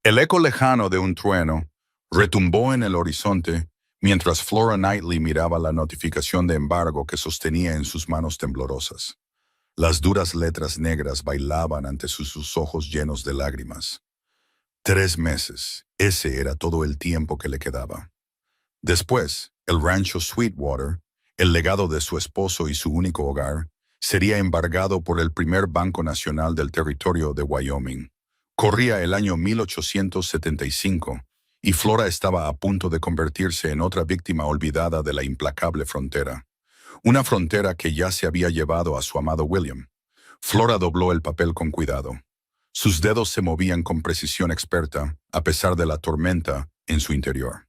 El eco lejano de un trueno retumbó en el horizonte mientras Flora Knightley miraba la notificación de embargo que sostenía en sus manos temblorosas. Las duras letras negras bailaban ante sus ojos llenos de lágrimas. 3 meses, ese era todo el tiempo que le quedaba. Después, el rancho Sweetwater, el legado de su esposo y su único hogar, sería embargado por el primer Banco Nacional del territorio de Wyoming. Corría el año 1875 y Flora estaba a punto de convertirse en otra víctima olvidada de la implacable frontera. Una frontera que ya se había llevado a su amado William. Flora dobló el papel con cuidado. Sus dedos se movían con precisión experta, a pesar de la tormenta en su interior.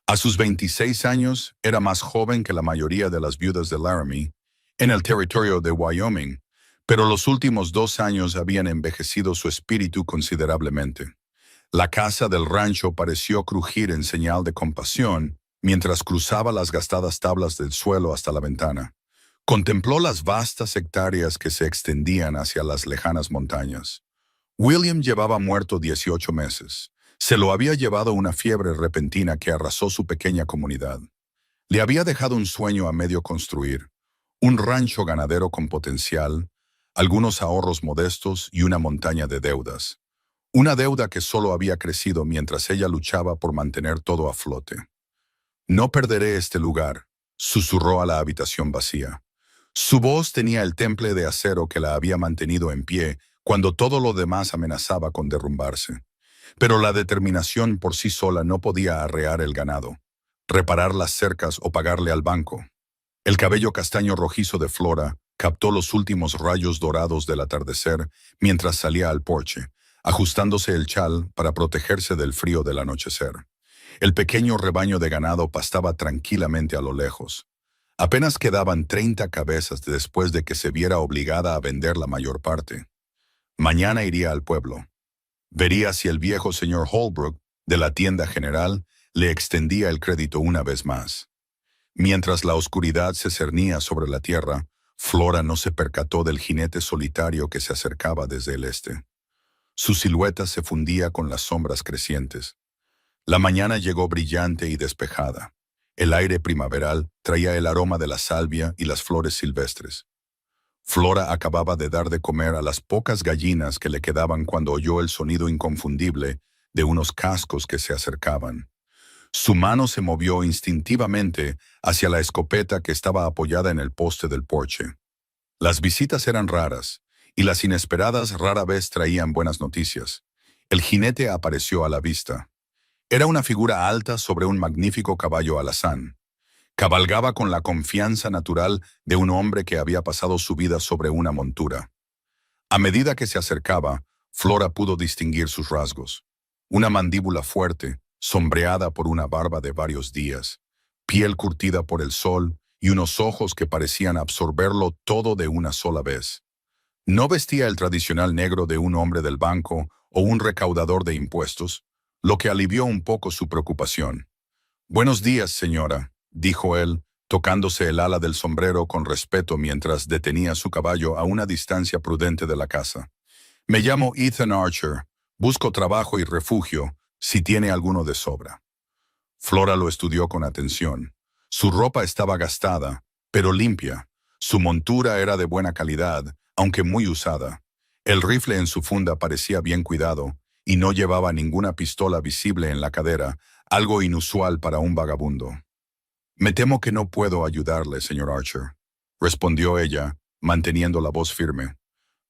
A sus 26 años, era más joven que la mayoría de las viudas de Laramie, en el territorio de Wyoming, pero los últimos 2 años habían envejecido su espíritu considerablemente. La casa del rancho pareció crujir en señal de compasión mientras cruzaba las gastadas tablas del suelo hasta la ventana. Contempló las vastas hectáreas que se extendían hacia las lejanas montañas. William llevaba muerto 18 meses. Se lo había llevado una fiebre repentina que arrasó su pequeña comunidad. Le había dejado un sueño a medio construir, un rancho ganadero con potencial, algunos ahorros modestos y una montaña de deudas. Una deuda que solo había crecido mientras ella luchaba por mantener todo a flote. «No perderé este lugar», susurró a la habitación vacía. Su voz tenía el temple de acero que la había mantenido en pie cuando todo lo demás amenazaba con derrumbarse. Pero la determinación por sí sola no podía arrear el ganado, reparar las cercas o pagarle al banco. El cabello castaño rojizo de Flora captó los últimos rayos dorados del atardecer mientras salía al porche, ajustándose el chal para protegerse del frío del anochecer. El pequeño rebaño de ganado pastaba tranquilamente a lo lejos. Apenas quedaban 30 cabezas después de que se viera obligada a vender la mayor parte. Mañana iría al pueblo. Vería si el viejo señor Holbrook, de la tienda general, le extendía el crédito una vez más. Mientras la oscuridad se cernía sobre la tierra, Flora no se percató del jinete solitario que se acercaba desde el este. Su silueta se fundía con las sombras crecientes. La mañana llegó brillante y despejada. El aire primaveral traía el aroma de la salvia y las flores silvestres. Flora acababa de dar de comer a las pocas gallinas que le quedaban cuando oyó el sonido inconfundible de unos cascos que se acercaban. Su mano se movió instintivamente hacia la escopeta que estaba apoyada en el poste del porche. Las visitas eran raras, y las inesperadas rara vez traían buenas noticias. El jinete apareció a la vista. Era una figura alta sobre un magnífico caballo alazán. Cabalgaba con la confianza natural de un hombre que había pasado su vida sobre una montura. A medida que se acercaba, Flora pudo distinguir sus rasgos. Una mandíbula fuerte, sombreada por una barba de varios días, piel curtida por el sol y unos ojos que parecían absorberlo todo de una sola vez. No vestía el tradicional negro de un hombre del banco o un recaudador de impuestos, lo que alivió un poco su preocupación. «Buenos días, señora», dijo él, tocándose el ala del sombrero con respeto mientras detenía su caballo a una distancia prudente de la casa. «Me llamo Ethan Archer. Busco trabajo y refugio, si tiene alguno de sobra». Flora lo estudió con atención. Su ropa estaba gastada, pero limpia. Su montura era de buena calidad, aunque muy usada. El rifle en su funda parecía bien cuidado, y no llevaba ninguna pistola visible en la cadera, algo inusual para un vagabundo. «Me temo que no puedo ayudarle, señor Archer», respondió ella, manteniendo la voz firme.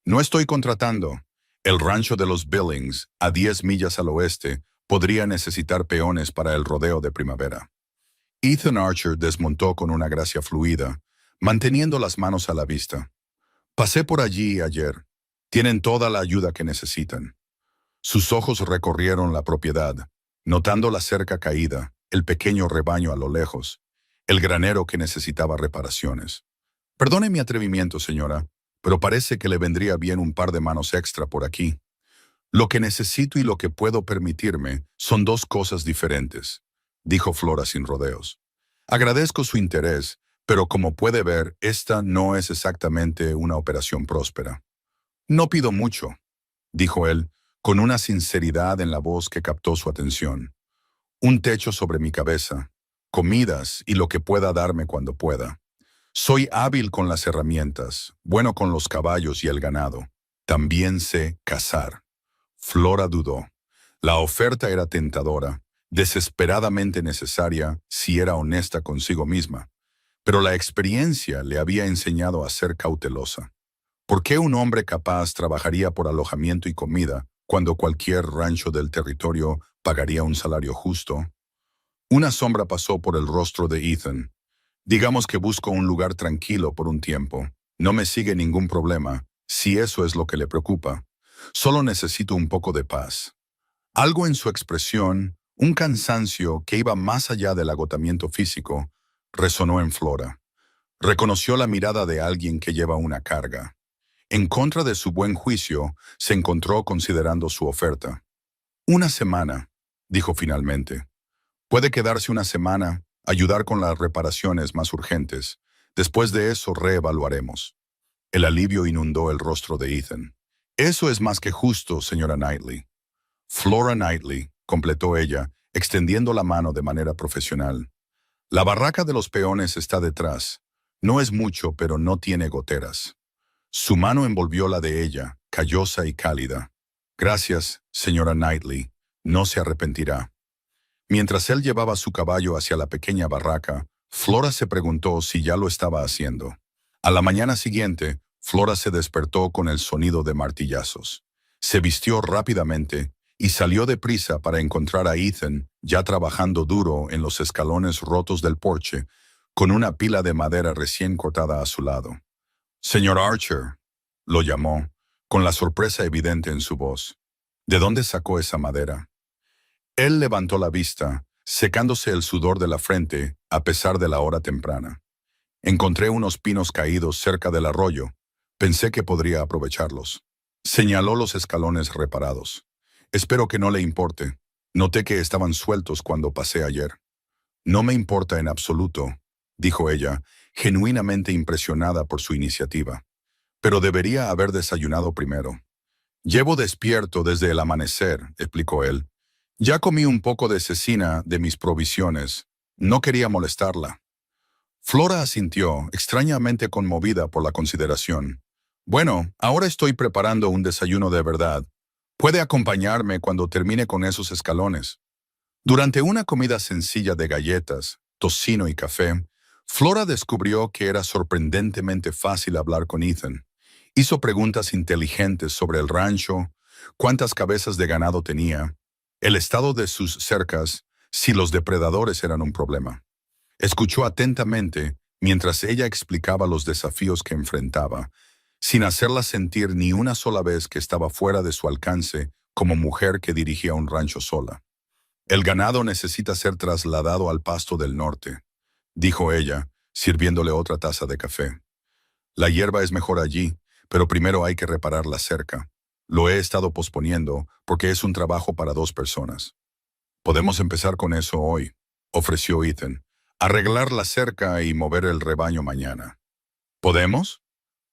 «No estoy contratando. El rancho de los Billings, a 10 millas al oeste, podría necesitar peones para el rodeo de primavera». Ethan Archer desmontó con una gracia fluida, manteniendo las manos a la vista. «Pasé por allí ayer. Tienen toda la ayuda que necesitan». Sus ojos recorrieron la propiedad, notando la cerca caída, el pequeño rebaño a lo lejos, el granero que necesitaba reparaciones. «Perdone mi atrevimiento, señora, pero parece que le vendría bien un par de manos extra por aquí. Lo que necesito y lo que puedo permitirme son 2 cosas diferentes», dijo Flora sin rodeos. «Agradezco su interés, pero como puede ver, esta no es exactamente una operación próspera». «No pido mucho», dijo él, con una sinceridad en la voz que captó su atención. Un techo sobre mi cabeza, comidas y lo que pueda darme cuando pueda. Soy hábil con las herramientas, bueno con los caballos y el ganado. También sé cazar. Flora dudó. La oferta era tentadora, desesperadamente necesaria si era honesta consigo misma, pero la experiencia le había enseñado a ser cautelosa. ¿Por qué un hombre capaz trabajaría por alojamiento y comida cuando cualquier rancho del territorio pagaría un salario justo? Una sombra pasó por el rostro de Ethan. Digamos que busco un lugar tranquilo por un tiempo. No me sigue ningún problema, si eso es lo que le preocupa. Solo necesito un poco de paz. Algo en su expresión, un cansancio que iba más allá del agotamiento físico, resonó en Flora. Reconoció la mirada de alguien que lleva una carga. En contra de su buen juicio, se encontró considerando su oferta. Una semana, dijo finalmente. Puede quedarse una semana, ayudar con las reparaciones más urgentes. Después de eso reevaluaremos. El alivio inundó el rostro de Ethan. Eso es más que justo, señora Knightley. Flora Knightley, completó ella, extendiendo la mano de manera profesional. La barraca de los peones está detrás. No es mucho, pero no tiene goteras. Su mano envolvió la de ella, callosa y cálida. Gracias, señora Knightley. No se arrepentirá. Mientras él llevaba su caballo hacia la pequeña barraca, Flora se preguntó si ya lo estaba haciendo. A la mañana siguiente, Flora se despertó con el sonido de martillazos. Se vistió rápidamente y salió deprisa para encontrar a Ethan ya trabajando duro en los escalones rotos del porche, con una pila de madera recién cortada a su lado. «Señor Archer», lo llamó, con la sorpresa evidente en su voz. «¿De dónde sacó esa madera?» Él levantó la vista, secándose el sudor de la frente a pesar de la hora temprana. «Encontré unos pinos caídos cerca del arroyo. Pensé que podría aprovecharlos». Señaló los escalones reparados. «Espero que no le importe. Noté que estaban sueltos cuando pasé ayer». «No me importa en absoluto», dijo ella, genuinamente impresionada por su iniciativa. «Pero debería haber desayunado primero». «Llevo despierto desde el amanecer», explicó él. «Ya comí un poco de cecina de mis provisiones. No quería molestarla». Flora asintió, extrañamente conmovida por la consideración. «Bueno, ahora estoy preparando un desayuno de verdad. Puede acompañarme cuando termine con esos escalones». Durante una comida sencilla de galletas, tocino y café, Flora descubrió que era sorprendentemente fácil hablar con Ethan. Hizo preguntas inteligentes sobre el rancho, cuántas cabezas de ganado tenía, el estado de sus cercas, si los depredadores eran un problema. Escuchó atentamente mientras ella explicaba los desafíos que enfrentaba, sin hacerla sentir ni una sola vez que estaba fuera de su alcance como mujer que dirigía un rancho sola. «El ganado necesita ser trasladado al pasto del norte», dijo ella, sirviéndole otra taza de café. «La hierba es mejor allí, pero primero hay que reparar la cerca. Lo he estado posponiendo porque es un trabajo para 2 personas». «Podemos empezar con eso hoy», ofreció Ethan. «Arreglar la cerca y mover el rebaño mañana». «¿Podemos?»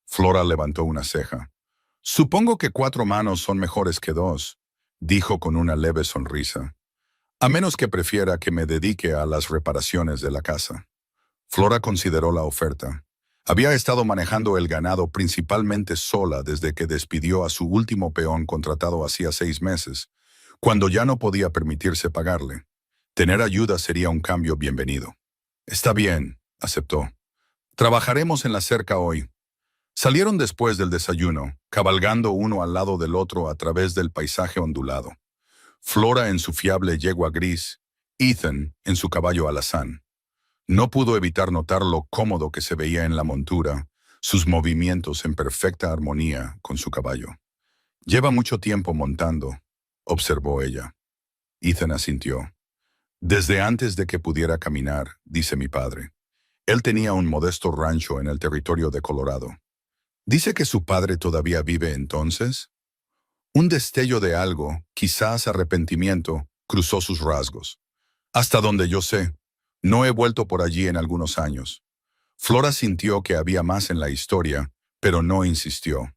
Flora levantó una ceja. «Supongo que 4 manos son mejores que 2», dijo con una leve sonrisa. «A menos que prefiera que me dedique a las reparaciones de la casa». Flora consideró la oferta. Había estado manejando el ganado principalmente sola desde que despidió a su último peón contratado hacía 6 meses, cuando ya no podía permitirse pagarle. Tener ayuda sería un cambio bienvenido. «Está bien», aceptó. «Trabajaremos en la cerca hoy». Salieron después del desayuno, cabalgando uno al lado del otro a través del paisaje ondulado. Flora en su fiable yegua gris, Ethan en su caballo alazán. No pudo evitar notar lo cómodo que se veía en la montura, sus movimientos en perfecta armonía con su caballo. «Lleva mucho tiempo montando», observó ella. Ethan asintió. «Desde antes de que pudiera caminar», dice mi padre. Él tenía un modesto rancho en el territorio de Colorado. «¿Dice que su padre todavía vive entonces?» Un destello de algo, quizás arrepentimiento, cruzó sus rasgos. «Hasta donde yo sé. No he vuelto por allí en algunos años». Flora sintió que había más en la historia, pero no insistió.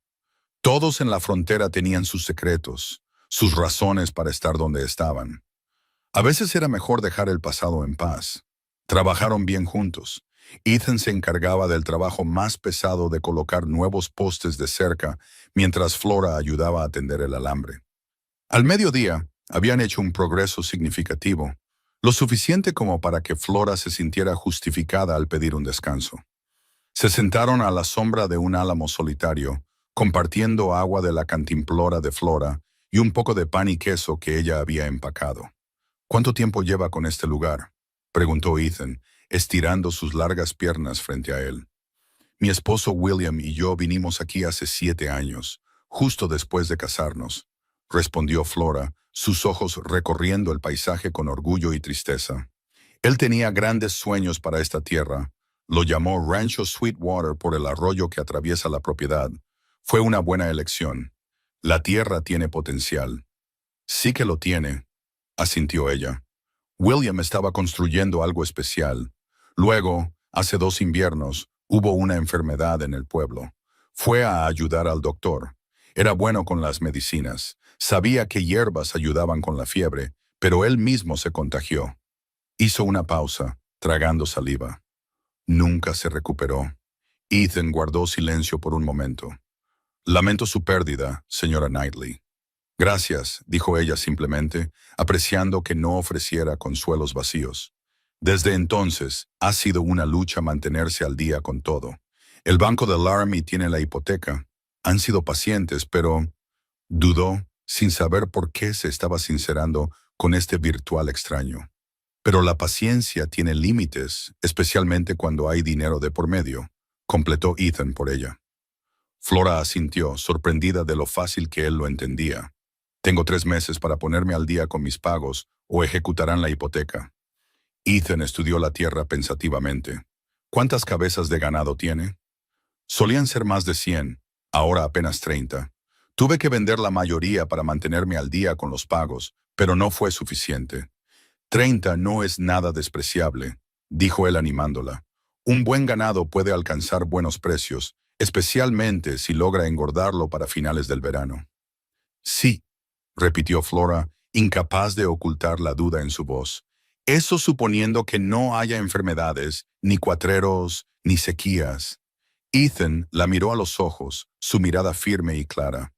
Todos en la frontera tenían sus secretos, sus razones para estar donde estaban. A veces era mejor dejar el pasado en paz. Trabajaron bien juntos. Ethan se encargaba del trabajo más pesado de colocar nuevos postes de cerca, mientras Flora ayudaba a tender el alambre. Al mediodía, habían hecho un progreso significativo, lo suficiente como para que Flora se sintiera justificada al pedir un descanso. Se sentaron a la sombra de un álamo solitario, compartiendo agua de la cantimplora de Flora y un poco de pan y queso que ella había empacado. ¿Cuánto tiempo lleva con este lugar?, preguntó Ethan, estirando sus largas piernas frente a él. Mi esposo William y yo vinimos aquí hace 7 años, justo después de casarnos, respondió Flora, sus ojos recorriendo el paisaje con orgullo y tristeza. Él tenía grandes sueños para esta tierra. Lo llamó Rancho Sweetwater por el arroyo que atraviesa la propiedad. Fue una buena elección. La tierra tiene potencial. Sí que lo tiene, asintió ella. William estaba construyendo algo especial. Luego, hace 2 inviernos, hubo una enfermedad en el pueblo. Fue a ayudar al doctor. Era bueno con las medicinas. Sabía que hierbas ayudaban con la fiebre, pero él mismo se contagió. Hizo una pausa, tragando saliva. Nunca se recuperó. Ethan guardó silencio por un momento. Lamento su pérdida, señora Knightley. Gracias, dijo ella simplemente, apreciando que no ofreciera consuelos vacíos. Desde entonces, ha sido una lucha mantenerse al día con todo. El banco de Laramie tiene la hipoteca. Han sido pacientes, pero dudó, sin saber por qué se estaba sincerando con este virtual extraño. Pero la paciencia tiene límites, especialmente cuando hay dinero de por medio, completó Ethan por ella. Flora asintió, sorprendida de lo fácil que él lo entendía. Tengo 3 meses para ponerme al día con mis pagos o ejecutarán la hipoteca. Ethan estudió la tierra pensativamente. ¿Cuántas cabezas de ganado tiene? Solían ser más de 100, ahora apenas 30. Tuve que vender la mayoría para mantenerme al día con los pagos, pero no fue suficiente. 30 no es nada despreciable, dijo él animándola. Un buen ganado puede alcanzar buenos precios, especialmente si logra engordarlo para finales del verano. Sí, repitió Flora, incapaz de ocultar la duda en su voz. Eso suponiendo que no haya enfermedades, ni cuatreros, ni sequías. Ethan la miró a los ojos, su mirada firme y clara.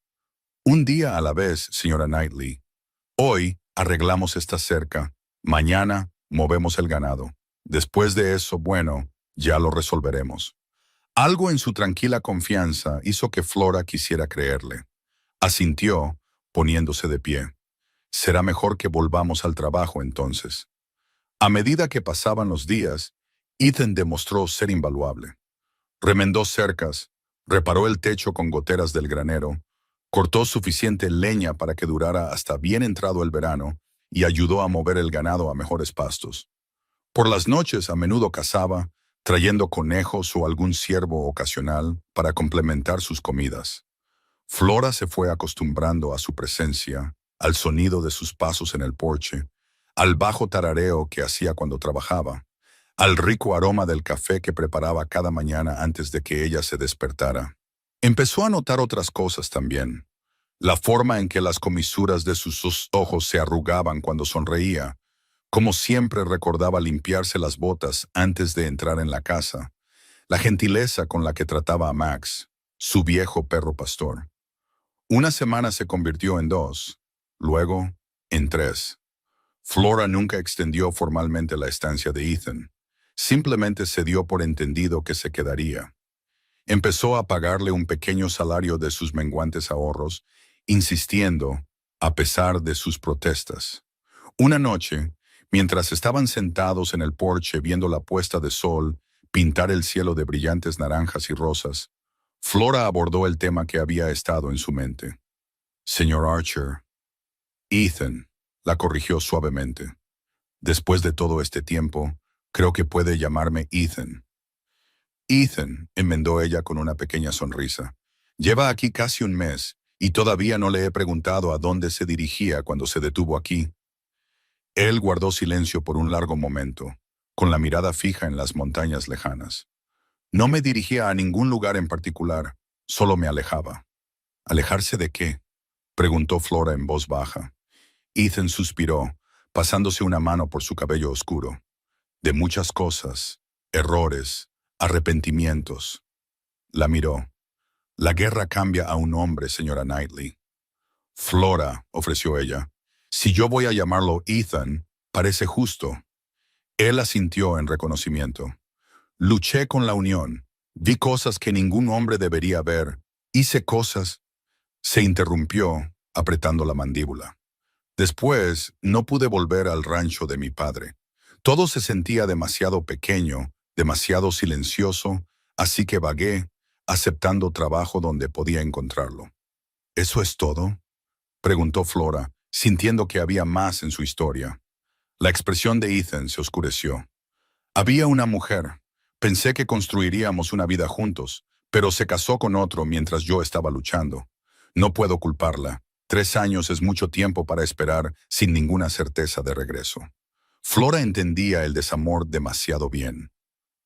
Un día a la vez, señora Knightley. Hoy arreglamos esta cerca. Mañana movemos el ganado. Después de eso, bueno, ya lo resolveremos. Algo en su tranquila confianza hizo que Flora quisiera creerle. Asintió, poniéndose de pie. Será mejor que volvamos al trabajo entonces. A medida que pasaban los días, Ethan demostró ser invaluable. Remendó cercas, reparó el techo con goteras del granero, cortó suficiente leña para que durara hasta bien entrado el verano y ayudó a mover el ganado a mejores pastos. Por las noches a menudo cazaba, trayendo conejos o algún ciervo ocasional para complementar sus comidas. Flora se fue acostumbrando a su presencia, al sonido de sus pasos en el porche, al bajo tarareo que hacía cuando trabajaba, al rico aroma del café que preparaba cada mañana antes de que ella se despertara. Empezó a notar otras cosas también. La forma en que las comisuras de sus ojos se arrugaban cuando sonreía, como siempre recordaba limpiarse las botas antes de entrar en la casa, la gentileza con la que trataba a Max, su viejo perro pastor. Una semana se convirtió en 2, luego en 3. Flora nunca extendió formalmente la estancia de Ethan. Simplemente se dio por entendido que se quedaría. Empezó a pagarle un pequeño salario de sus menguantes ahorros, insistiendo, a pesar de sus protestas. Una noche, mientras estaban sentados en el porche viendo la puesta de sol pintar el cielo de brillantes naranjas y rosas, Flora abordó el tema que había estado en su mente. Señor Archer. Ethan, la corrigió suavemente. Después de todo este tiempo, creo que puede llamarme Ethan. Ethan, enmendó ella con una pequeña sonrisa. Lleva aquí casi un mes y todavía no le he preguntado a dónde se dirigía cuando se detuvo aquí. Él guardó silencio por un largo momento, con la mirada fija en las montañas lejanas. No me dirigía a ningún lugar en particular, solo me alejaba. ¿Alejarse de qué?, preguntó Flora en voz baja. Ethan suspiró, pasándose una mano por su cabello oscuro. De muchas cosas, errores, arrepentimientos. La miró. La guerra cambia a un hombre, señora Knightley. Flora, ofreció ella. Si yo voy a llamarlo Ethan, parece justo. Él asintió en reconocimiento. Luché con la unión. Vi cosas que ningún hombre debería ver. Hice cosas. Se interrumpió, apretando la mandíbula. Después, no pude volver al rancho de mi padre. Todo se sentía demasiado pequeño, demasiado silencioso, así que vagué, aceptando trabajo donde podía encontrarlo. ¿Eso es todo?, preguntó Flora, sintiendo que había más en su historia. La expresión de Ethan se oscureció. Había una mujer. Pensé que construiríamos una vida juntos, pero se casó con otro mientras yo estaba luchando. No puedo culparla. 3 años es mucho tiempo para esperar sin ninguna certeza de regreso. Flora entendía el desamor demasiado bien.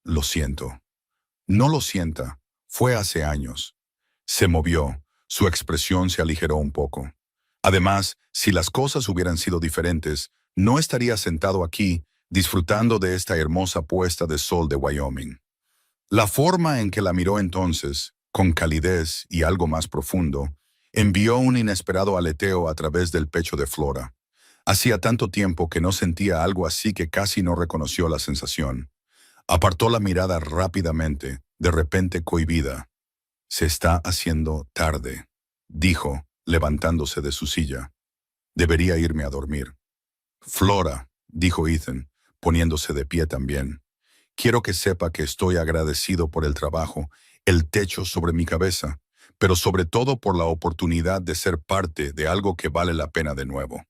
Lo siento. No lo sienta. Fue hace años. Se movió. Su expresión se aligeró un poco. Además, si las cosas hubieran sido diferentes, no estaría sentado aquí disfrutando de esta hermosa puesta de sol de Wyoming. La forma en que la miró entonces, con calidez y algo más profundo, envió un inesperado aleteo a través del pecho de Flora. Hacía tanto tiempo que no sentía algo así que casi no reconoció la sensación. Apartó la mirada rápidamente, de repente cohibida. «Se está haciendo tarde», dijo, levantándose de su silla. «Debería irme a dormir». «Flora», dijo Ethan, poniéndose de pie también. «Quiero que sepa que estoy agradecido por el trabajo, el techo sobre mi cabeza, pero sobre todo por la oportunidad de ser parte de algo que vale la pena de nuevo».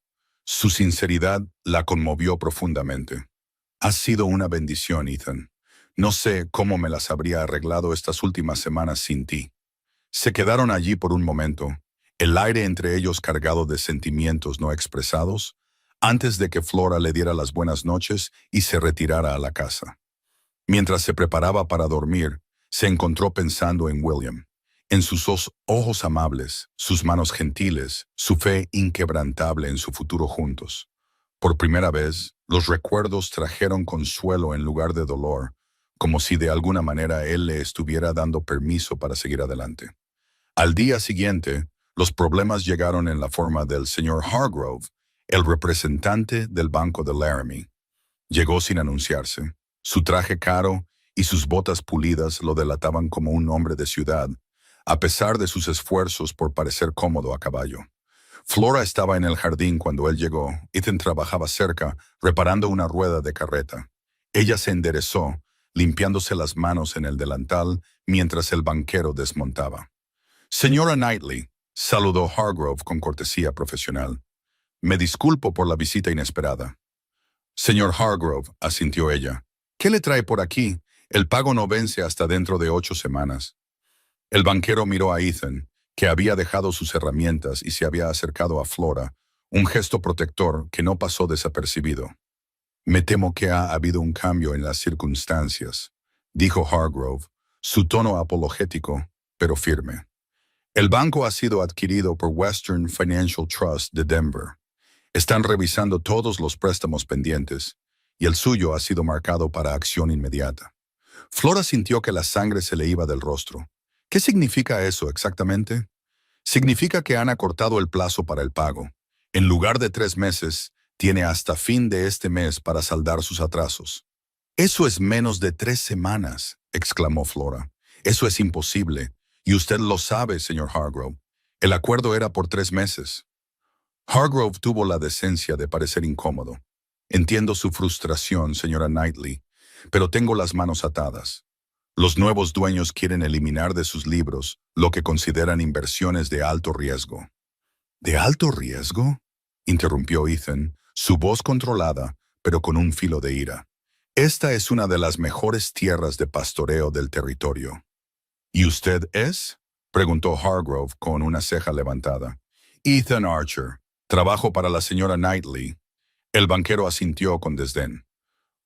Su sinceridad la conmovió profundamente. «Has sido una bendición, Ethan. No sé cómo me las habría arreglado estas últimas semanas sin ti». Se quedaron allí por un momento, el aire entre ellos cargado de sentimientos no expresados, antes de que Flora le diera las buenas noches y se retirara a la casa. Mientras se preparaba para dormir, se encontró pensando en William, en sus ojos amables, sus manos gentiles, su fe inquebrantable en su futuro juntos. Por primera vez, los recuerdos trajeron consuelo en lugar de dolor, como si de alguna manera él le estuviera dando permiso para seguir adelante. Al día siguiente, los problemas llegaron en la forma del señor Hargrove, el representante del banco de Laramie. Llegó sin anunciarse. Su traje caro y sus botas pulidas lo delataban como un hombre de ciudad, a pesar de sus esfuerzos por parecer cómodo a caballo. Flora estaba en el jardín cuando él llegó. Ethan trabajaba cerca, reparando una rueda de carreta. Ella se enderezó, limpiándose las manos en el delantal mientras el banquero desmontaba. «Señora Knightley», saludó Hargrove con cortesía profesional. «Me disculpo por la visita inesperada». «Señor Hargrove», asintió ella. «¿Qué le trae por aquí? El pago no vence hasta dentro de 8 semanas». El banquero miró a Ethan, que había dejado sus herramientas y se había acercado a Flora, un gesto protector que no pasó desapercibido. «Me temo que ha habido un cambio en las circunstancias», dijo Hargrove, su tono apologético, pero firme. «El banco ha sido adquirido por Western Financial Trust de Denver. Están revisando todos los préstamos pendientes, y el suyo ha sido marcado para acción inmediata». Flora sintió que la sangre se le iba del rostro. ¿Qué significa eso exactamente? Significa que han acortado el plazo para el pago. En lugar de 3 meses, tiene hasta fin de este mes para saldar sus atrasos. «Eso es menos de 3 semanas», exclamó Flora. «Eso es imposible. Y usted lo sabe, señor Hargrove. El acuerdo era por 3 meses». Hargrove tuvo la decencia de parecer incómodo. «Entiendo su frustración, señora Knightley, pero tengo las manos atadas. Los nuevos dueños quieren eliminar de sus libros lo que consideran inversiones de alto riesgo». «¿De alto riesgo?», interrumpió Ethan, su voz controlada, pero con un filo de ira. «Esta es una de las mejores tierras de pastoreo del territorio». «¿Y usted es?», preguntó Hargrove con una ceja levantada. «Ethan Archer. Trabajo para la señora Knightley». El banquero asintió con desdén.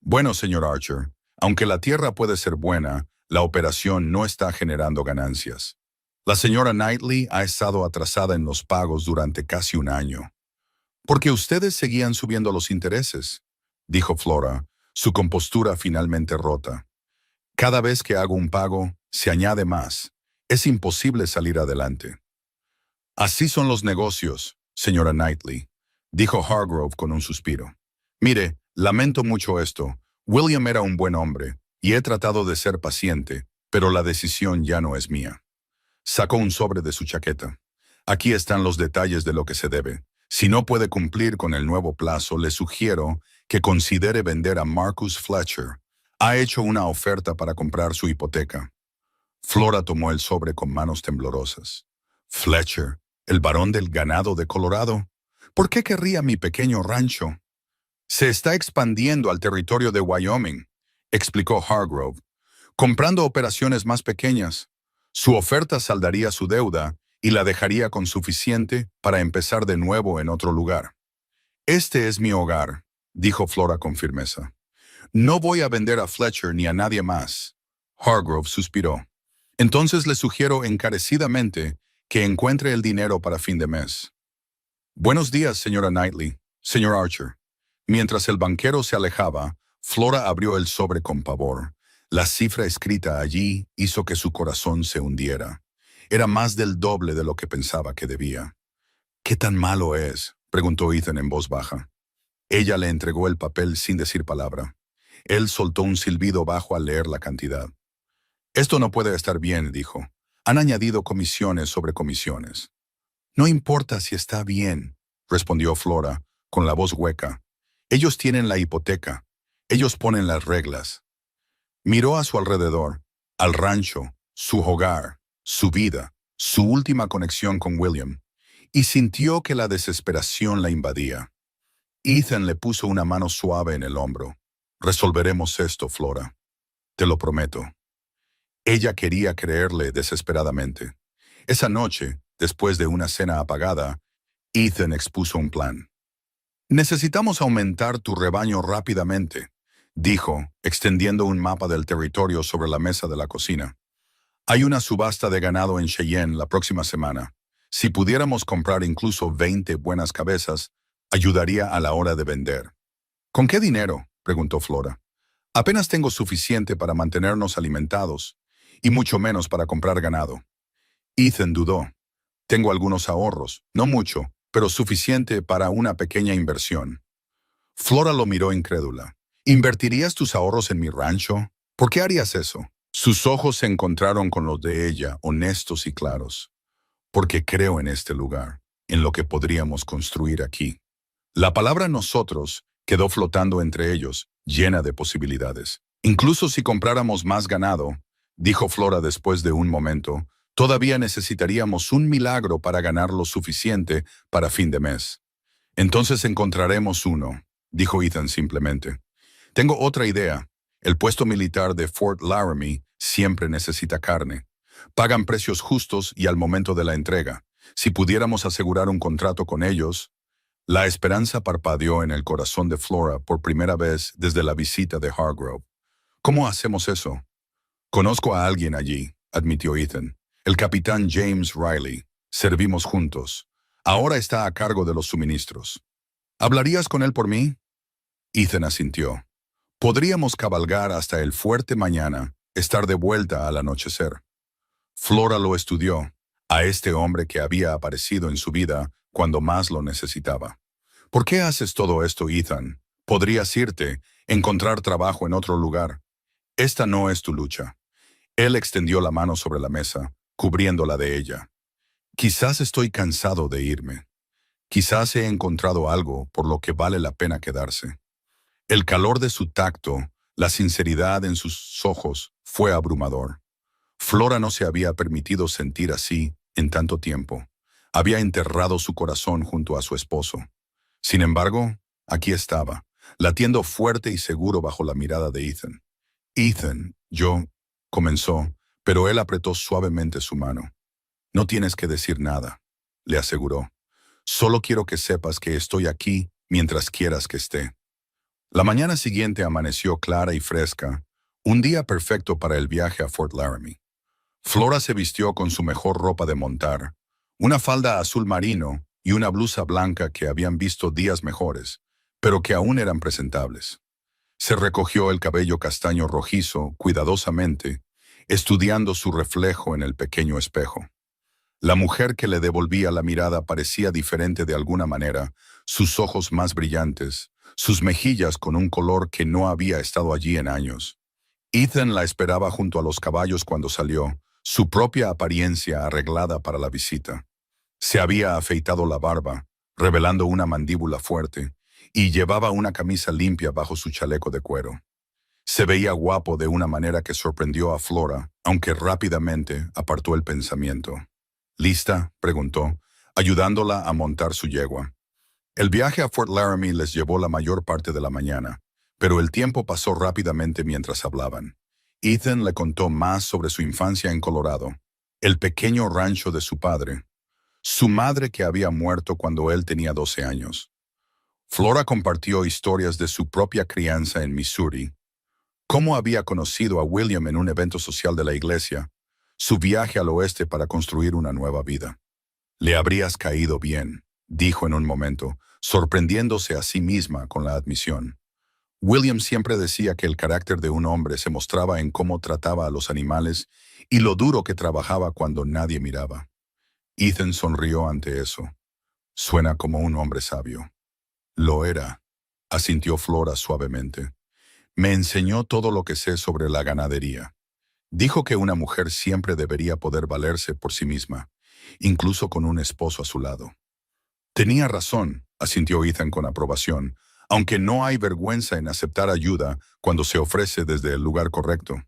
«Bueno, señor Archer, aunque la tierra puede ser buena, la operación no está generando ganancias». La señora Knightley ha estado atrasada en los pagos durante casi un año. Porque ustedes seguían subiendo los intereses, dijo Flora, su compostura finalmente rota. Cada vez que hago un pago, se añade más. Es imposible salir adelante. Así son los negocios, señora Knightley, dijo Hargrove con un suspiro. Mire, lamento mucho esto. William era un buen hombre, y he tratado de ser paciente, pero la decisión ya no es mía. Sacó un sobre de su chaqueta. Aquí están los detalles de lo que se debe. Si no puede cumplir con el nuevo plazo, le sugiero que considere vender a Marcus Fletcher. Ha hecho una oferta para comprar su hipoteca. Flora tomó el sobre con manos temblorosas. Fletcher, el varón del ganado de Colorado. ¿Por qué querría mi pequeño rancho? Se está expandiendo al territorio de Wyoming, explicó Hargrove, comprando operaciones más pequeñas. Su oferta saldaría su deuda y la dejaría con suficiente para empezar de nuevo en otro lugar. Este es mi hogar, dijo Flora con firmeza. No voy a vender a Fletcher ni a nadie más. Hargrove suspiró. Entonces le sugiero encarecidamente que encuentre el dinero para fin de mes. Buenos días, señora Knightley, señor Archer. Mientras el banquero se alejaba, Flora abrió el sobre con pavor. La cifra escrita allí hizo que su corazón se hundiera. Era más del doble de lo que pensaba que debía. ¿Qué tan malo es?, preguntó Ethan en voz baja. Ella le entregó el papel sin decir palabra. Él soltó un silbido bajo al leer la cantidad. Esto no puede estar bien, dijo. Han añadido comisiones sobre comisiones. No importa si está bien, respondió Flora, con la voz hueca. Ellos tienen la hipoteca. Ellos ponen las reglas. Miró a su alrededor, al rancho, su hogar, su vida, su última conexión con William, y sintió que la desesperación la invadía. Ethan le puso una mano suave en el hombro. Resolveremos esto, Flora. Te lo prometo. Ella quería creerle desesperadamente. Esa noche, después de una cena apagada, Ethan expuso un plan. Necesitamos aumentar tu rebaño rápidamente, dijo, extendiendo un mapa del territorio sobre la mesa de la cocina. Hay una subasta de ganado en Cheyenne la próxima semana. Si pudiéramos comprar incluso 20 buenas cabezas, ayudaría a la hora de vender. ¿Con qué dinero?, preguntó Flora. Apenas tengo suficiente para mantenernos alimentados, y mucho menos para comprar ganado. Ethan dudó. Tengo algunos ahorros, no mucho, pero suficiente para una pequeña inversión. Flora lo miró incrédula. ¿Invertirías tus ahorros en mi rancho? ¿Por qué harías eso? Sus ojos se encontraron con los de ella, honestos y claros. Porque creo en este lugar, en lo que podríamos construir aquí. La palabra nosotros quedó flotando entre ellos, llena de posibilidades. Incluso si compráramos más ganado, dijo Flora después de un momento, todavía necesitaríamos un milagro para ganar lo suficiente para fin de mes. Entonces encontraremos uno, dijo Ethan simplemente. Tengo otra idea. El puesto militar de Fort Laramie siempre necesita carne. Pagan precios justos y al momento de la entrega. Si pudiéramos asegurar un contrato con ellos. La esperanza parpadeó en el corazón de Flora por primera vez desde la visita de Hargrove. ¿Cómo hacemos eso? Conozco a alguien allí, admitió Ethan. El capitán James Riley. Servimos juntos. Ahora está a cargo de los suministros. ¿Hablarías con él por mí? Ethan asintió. Podríamos cabalgar hasta el fuerte mañana, estar de vuelta al anochecer. Flora lo estudió, a este hombre que había aparecido en su vida cuando más lo necesitaba. ¿Por qué haces todo esto, Ethan? Podrías irte, encontrar trabajo en otro lugar. Esta no es tu lucha. Él extendió la mano sobre la mesa, cubriéndola de ella. Quizás estoy cansado de irme. Quizás he encontrado algo por lo que vale la pena quedarse. El calor de su tacto, la sinceridad en sus ojos, fue abrumador. Flora no se había permitido sentir así en tanto tiempo. Había enterrado su corazón junto a su esposo. Sin embargo, aquí estaba, latiendo fuerte y seguro bajo la mirada de Ethan. Ethan, comenzó, pero él apretó suavemente su mano. No tienes que decir nada, le aseguró. Solo quiero que sepas que estoy aquí mientras quieras que esté. La mañana siguiente amaneció clara y fresca, un día perfecto para el viaje a Fort Laramie. Flora se vistió con su mejor ropa de montar, una falda azul marino y una blusa blanca que habían visto días mejores, pero que aún eran presentables. Se recogió el cabello castaño rojizo cuidadosamente, estudiando su reflejo en el pequeño espejo. La mujer que le devolvía la mirada parecía diferente de alguna manera, sus ojos más brillantes, sus mejillas con un color que no había estado allí en años. Ethan la esperaba junto a los caballos cuando salió, su propia apariencia arreglada para la visita. Se había afeitado la barba, revelando una mandíbula fuerte, y llevaba una camisa limpia bajo su chaleco de cuero. Se veía guapo de una manera que sorprendió a Flora, aunque rápidamente apartó el pensamiento. ¿Lista?, preguntó, ayudándola a montar su yegua. El viaje a Fort Laramie les llevó la mayor parte de la mañana, pero el tiempo pasó rápidamente mientras hablaban. Ethan le contó más sobre su infancia en Colorado, el pequeño rancho de su padre, su madre que había muerto cuando él tenía 12 años. Flora compartió historias de su propia crianza en Missouri, cómo había conocido a William en un evento social de la iglesia, su viaje al oeste para construir una nueva vida. Le habrías caído bien, dijo en un momento, sorprendiéndose a sí misma con la admisión. William siempre decía que el carácter de un hombre se mostraba en cómo trataba a los animales y lo duro que trabajaba cuando nadie miraba. Ethan sonrió ante eso. Suena como un hombre sabio. Lo era, asintió Flora suavemente. Me enseñó todo lo que sé sobre la ganadería. Dijo que una mujer siempre debería poder valerse por sí misma, incluso con un esposo a su lado. Tenía razón, asintió Ethan con aprobación, aunque no hay vergüenza en aceptar ayuda cuando se ofrece desde el lugar correcto.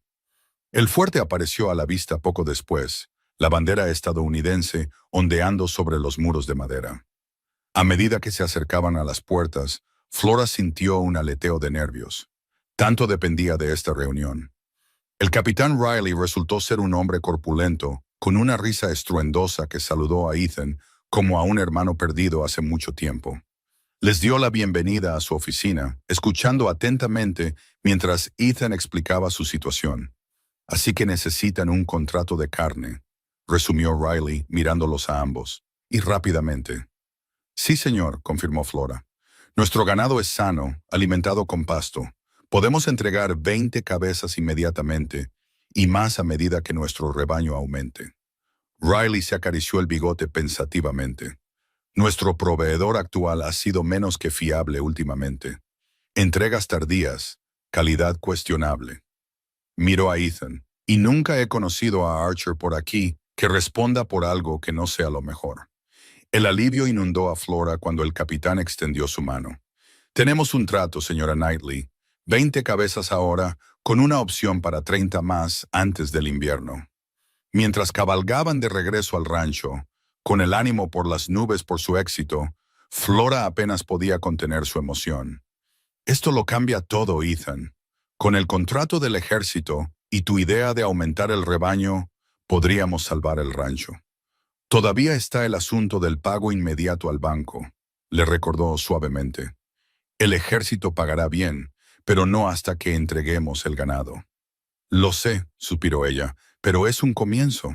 El fuerte apareció a la vista poco después, la bandera estadounidense ondeando sobre los muros de madera. A medida que se acercaban a las puertas, Flora sintió un aleteo de nervios. Tanto dependía de esta reunión. El capitán Riley resultó ser un hombre corpulento, con una risa estruendosa que saludó a Ethan como a un hermano perdido hace mucho tiempo. Les dio la bienvenida a su oficina, escuchando atentamente mientras Ethan explicaba su situación. Así que necesitan un contrato de carne, resumió Riley mirándolos a ambos, y rápidamente. Sí, señor, confirmó Flora. Nuestro ganado es sano, alimentado con pasto. Podemos entregar 20 cabezas inmediatamente, y más a medida que nuestro rebaño aumente. Riley se acarició el bigote pensativamente. Nuestro proveedor actual ha sido menos que fiable últimamente. Entregas tardías, calidad cuestionable. Miró a Ethan, y nunca he conocido a Archer por aquí que responda por algo que no sea lo mejor. El alivio inundó a Flora cuando el capitán extendió su mano. Tenemos un trato, señora Knightley. 20 cabezas ahora, con una opción para 30 más antes del invierno. Mientras cabalgaban de regreso al rancho, con el ánimo por las nubes por su éxito, Flora apenas podía contener su emoción. Esto lo cambia todo, Ethan. Con el contrato del ejército y tu idea de aumentar el rebaño, podríamos salvar el rancho. Todavía está el asunto del pago inmediato al banco, le recordó suavemente. El ejército pagará bien, pero no hasta que entreguemos el ganado. Lo sé, suspiró ella, pero es un comienzo.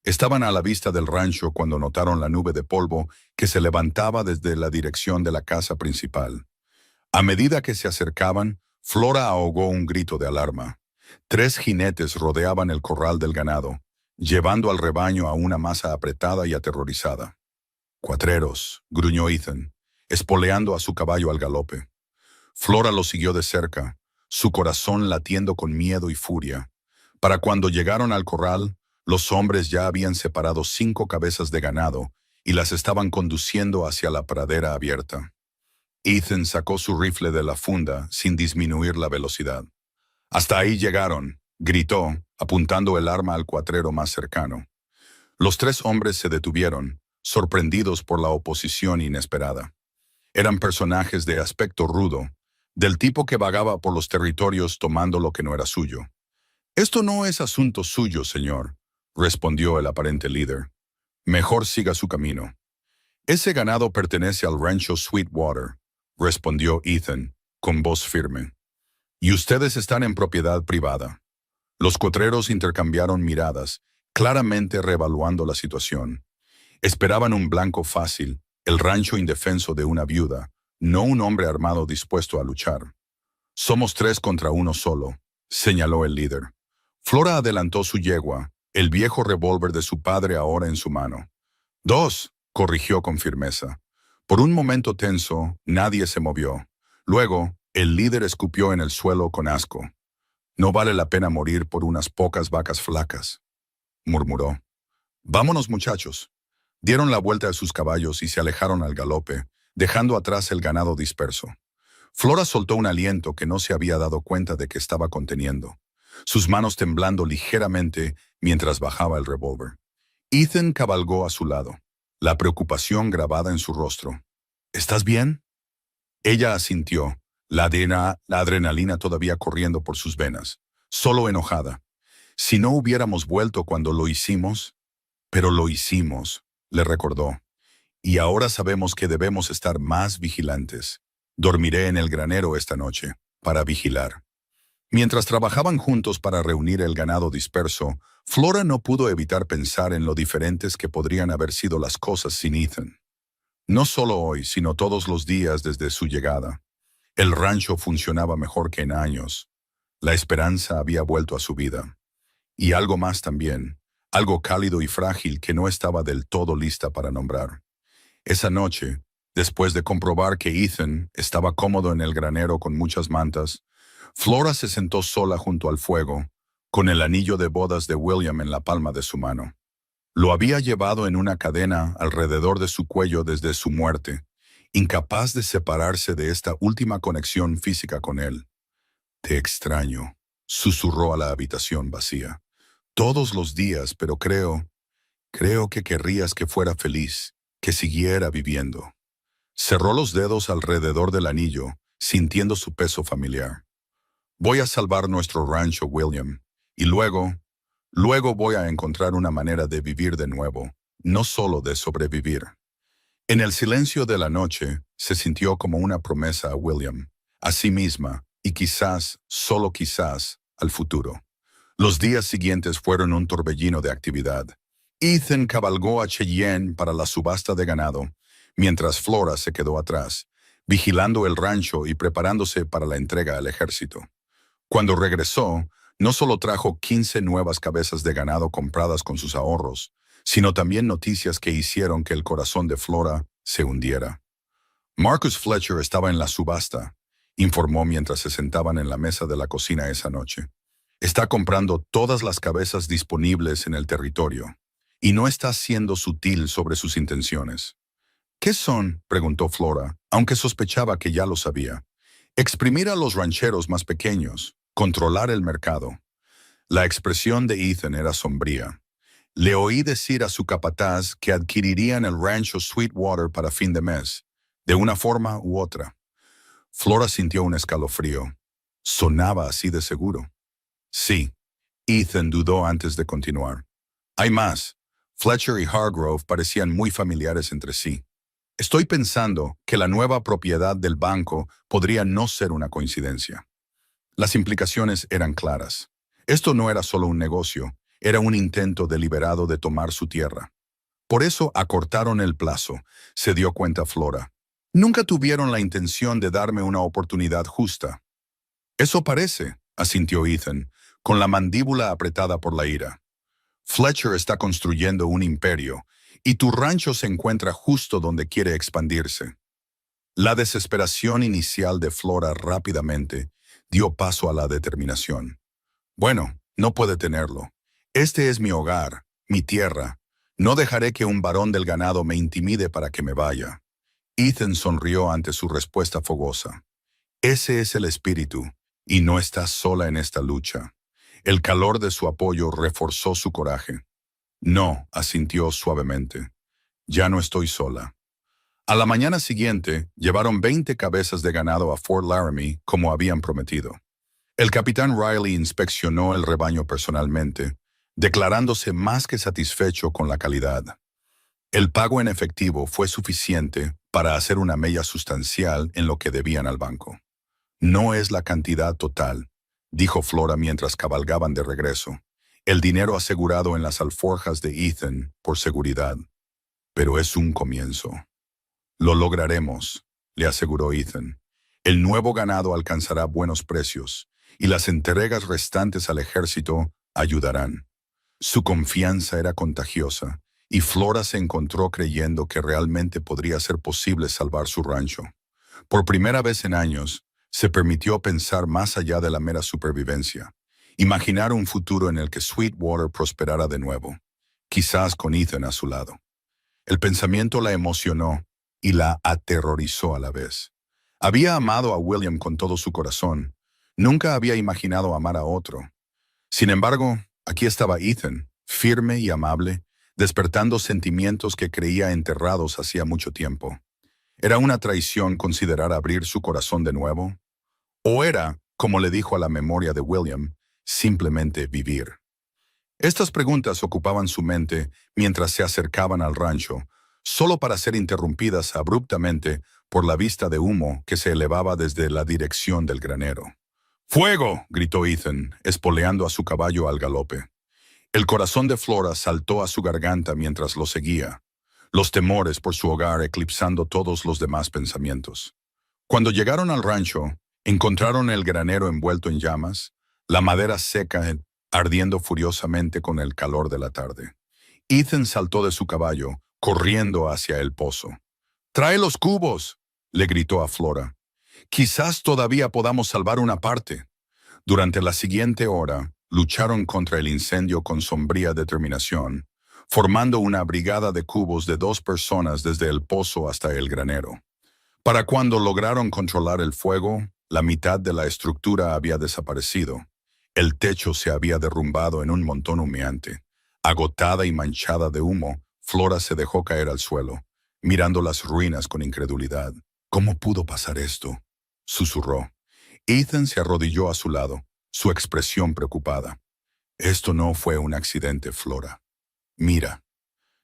Estaban a la vista del rancho cuando notaron la nube de polvo que se levantaba desde la dirección de la casa principal. A medida que se acercaban, Flora ahogó un grito de alarma. 3 jinetes rodeaban el corral del ganado, llevando al rebaño a una masa apretada y aterrorizada. Cuatreros, gruñó Ethan, espoleando a su caballo al galope. Flora lo siguió de cerca, su corazón latiendo con miedo y furia. Para cuando llegaron al corral, los hombres ya habían separado 5 cabezas de ganado y las estaban conduciendo hacia la pradera abierta. Ethan sacó su rifle de la funda sin disminuir la velocidad. «Hasta ahí llegaron», gritó, apuntando el arma al cuatrero más cercano. Los 3 hombres se detuvieron, sorprendidos por la oposición inesperada. Eran personajes de aspecto rudo, del tipo que vagaba por los territorios tomando lo que no era suyo. «Esto no es asunto suyo, señor», respondió el aparente líder. «Mejor siga su camino». «Ese ganado pertenece al rancho Sweetwater», respondió Ethan, con voz firme. «Y ustedes están en propiedad privada». Los cuatreros intercambiaron miradas, claramente reevaluando la situación. Esperaban un blanco fácil, el rancho indefenso de una viuda, no un hombre armado dispuesto a luchar. Somos 3 contra 1 solo, señaló el líder. Flora adelantó su yegua, el viejo revólver de su padre ahora en su mano. 2, corrigió con firmeza. Por un momento tenso, nadie se movió. Luego, el líder escupió en el suelo con asco. No vale la pena morir por unas pocas vacas flacas, murmuró. Vámonos, muchachos. Dieron la vuelta a sus caballos y se alejaron al galope, dejando atrás el ganado disperso. Flora soltó un aliento que no se había dado cuenta de que estaba conteniendo, sus manos temblando ligeramente mientras bajaba el revólver. Ethan cabalgó a su lado, la preocupación grabada en su rostro. ¿Estás bien? Ella asintió, la adrenalina todavía corriendo por sus venas, solo enojada. Si no hubiéramos vuelto cuando lo hicimos, pero lo hicimos, le recordó. Y ahora sabemos que debemos estar más vigilantes. Dormiré en el granero esta noche, para vigilar. Mientras trabajaban juntos para reunir el ganado disperso, Flora no pudo evitar pensar en lo diferentes que podrían haber sido las cosas sin Ethan. No solo hoy, sino todos los días desde su llegada. El rancho funcionaba mejor que en años. La esperanza había vuelto a su vida. Y algo más también, algo cálido y frágil que no estaba del todo lista para nombrar. Esa noche, después de comprobar que Ethan estaba cómodo en el granero con muchas mantas, Flora se sentó sola junto al fuego, con el anillo de bodas de William en la palma de su mano. Lo había llevado en una cadena alrededor de su cuello desde su muerte, incapaz de separarse de esta última conexión física con él. «Te extraño», susurró a la habitación vacía. «Todos los días, pero creo que querrías que fuera feliz, que siguiera viviendo». Cerró los dedos alrededor del anillo, sintiendo su peso familiar. «Voy a salvar nuestro rancho, William, y luego voy a encontrar una manera de vivir de nuevo, no solo de sobrevivir». En el silencio de la noche, se sintió como una promesa a William, a sí misma, y quizás, solo quizás, al futuro. Los días siguientes fueron un torbellino de actividad. Ethan cabalgó a Cheyenne para la subasta de ganado, mientras Flora se quedó atrás, vigilando el rancho y preparándose para la entrega al ejército. Cuando regresó, no solo trajo 15 nuevas cabezas de ganado compradas con sus ahorros, sino también noticias que hicieron que el corazón de Flora se hundiera. Marcus Fletcher estaba en la subasta, informó mientras se sentaban en la mesa de la cocina esa noche. Está comprando todas las cabezas disponibles en el territorio, y no está siendo sutil sobre sus intenciones. «¿Qué son?», preguntó Flora, aunque sospechaba que ya lo sabía. «Exprimir a los rancheros más pequeños, controlar el mercado». La expresión de Ethan era sombría. Le oí decir a su capataz que adquirirían el rancho Sweetwater para fin de mes, de una forma u otra. Flora sintió un escalofrío. Sonaba así de seguro. «Sí», Ethan dudó antes de continuar. «Hay más. Fletcher y Hargrove parecían muy familiares entre sí. Estoy pensando que la nueva propiedad del banco podría no ser una coincidencia». Las implicaciones eran claras. Esto no era solo un negocio, era un intento deliberado de tomar su tierra. Por eso acortaron el plazo, se dio cuenta Flora. Nunca tuvieron la intención de darme una oportunidad justa. «Eso parece», asintió Ethan, con la mandíbula apretada por la ira. «Fletcher está construyendo un imperio, y tu rancho se encuentra justo donde quiere expandirse». La desesperación inicial de Flora rápidamente dio paso a la determinación. «Bueno, no puede tenerlo. Este es mi hogar, mi tierra. No dejaré que un varón del ganado me intimide para que me vaya». Ethan sonrió ante su respuesta fogosa. «Ese es el espíritu, y no estás sola en esta lucha». El calor de su apoyo reforzó su coraje. «No», asintió suavemente. «Ya no estoy sola». A la mañana siguiente, llevaron 20 cabezas de ganado a Fort Laramie, como habían prometido. El capitán Riley inspeccionó el rebaño personalmente, declarándose más que satisfecho con la calidad. El pago en efectivo fue suficiente para hacer una mella sustancial en lo que debían al banco. «No es la cantidad total», dijo Flora mientras cabalgaban de regreso. el dinero asegurado en las alforjas de Ethan por seguridad. Pero es un comienzo. Lo lograremos, le aseguró Ethan. El nuevo ganado alcanzará buenos precios, y las entregas restantes al ejército ayudarán. Su confianza era contagiosa, y Flora se encontró creyendo que realmente podría ser posible salvar su rancho. Por primera vez en años, se permitió pensar más allá de la mera supervivencia, imaginar un futuro en el que Sweetwater prosperara de nuevo, quizás con Ethan a su lado. El pensamiento la emocionó y la aterrorizó a la vez. Había amado a William con todo su corazón. Nunca había imaginado amar a otro. Sin embargo, aquí estaba Ethan, firme y amable, despertando sentimientos que creía enterrados hacía mucho tiempo. ¿Era una traición considerar abrir su corazón de nuevo? ¿O era, como le dijo a la memoria de William, simplemente vivir? Estas preguntas ocupaban su mente mientras se acercaban al rancho, solo para ser interrumpidas abruptamente por la vista de humo que se elevaba desde la dirección del granero. ¡Fuego!, gritó Ethan, espoleando a su caballo al galope. El corazón de Flora saltó a su garganta mientras lo seguía, los temores por su hogar eclipsando todos los demás pensamientos. Cuando llegaron al rancho, encontraron el granero envuelto en llamas, la madera seca ardiendo furiosamente con el calor de la tarde. Ethan saltó de su caballo, corriendo hacia el pozo. «¡Trae los cubos!», le gritó a Flora. «Quizás todavía podamos salvar una parte». Durante la siguiente hora, lucharon contra el incendio con sombría determinación, formando una brigada de cubos de 2 personas desde el pozo hasta el granero. Para cuando lograron controlar el fuego, la mitad de la estructura había desaparecido. El techo se había derrumbado en un montón humeante. Agotada y manchada de humo, Flora se dejó caer al suelo, mirando las ruinas con incredulidad. «¿Cómo pudo pasar esto?», susurró. Ethan se arrodilló a su lado, su expresión preocupada. «Esto no fue un accidente, Flora. Mira».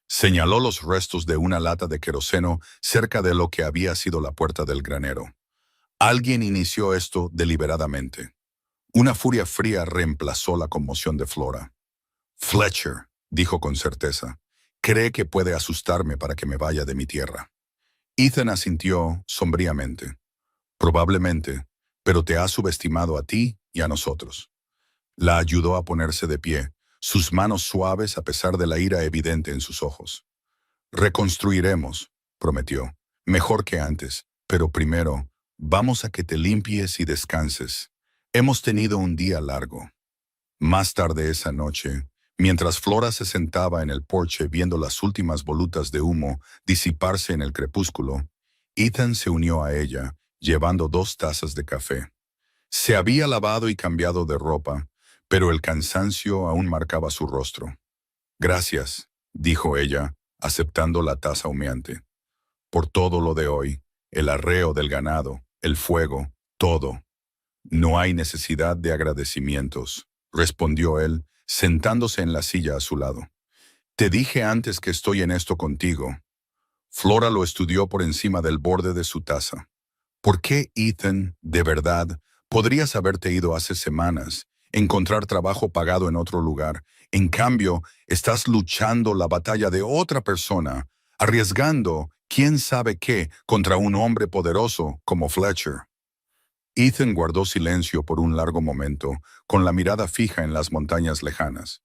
Señaló los restos de una lata de queroseno cerca de lo que había sido la puerta del granero. Alguien inició esto deliberadamente. Una furia fría reemplazó la conmoción de Flora. «Fletcher», dijo con certeza, «cree que puede asustarme para que me vaya de mi tierra». Ethan asintió sombríamente. «Probablemente, pero te ha subestimado a ti y a nosotros». La ayudó a ponerse de pie, sus manos suaves a pesar de la ira evidente en sus ojos. «Reconstruiremos», prometió, «mejor que antes, pero primero, vamos a que te limpies y descanses. Hemos tenido un día largo». Más tarde esa noche, mientras Flora se sentaba en el porche viendo las últimas volutas de humo disiparse en el crepúsculo, Ethan se unió a ella, llevando 2 tazas de café. Se había lavado y cambiado de ropa, pero el cansancio aún marcaba su rostro. «Gracias», dijo ella, aceptando la taza humeante. «Por todo lo de hoy, el arreo del ganado, el fuego, todo». «No hay necesidad de agradecimientos», respondió él, sentándose en la silla a su lado. «Te dije antes que estoy en esto contigo». Flora lo estudió por encima del borde de su taza. «¿Por qué, Ethan, de verdad, podrías haberte ido hace semanas, encontrar trabajo pagado en otro lugar? En cambio, estás luchando la batalla de otra persona, arriesgando, quién sabe qué, contra un hombre poderoso como Fletcher». Ethan guardó silencio por un largo momento, con la mirada fija en las montañas lejanas.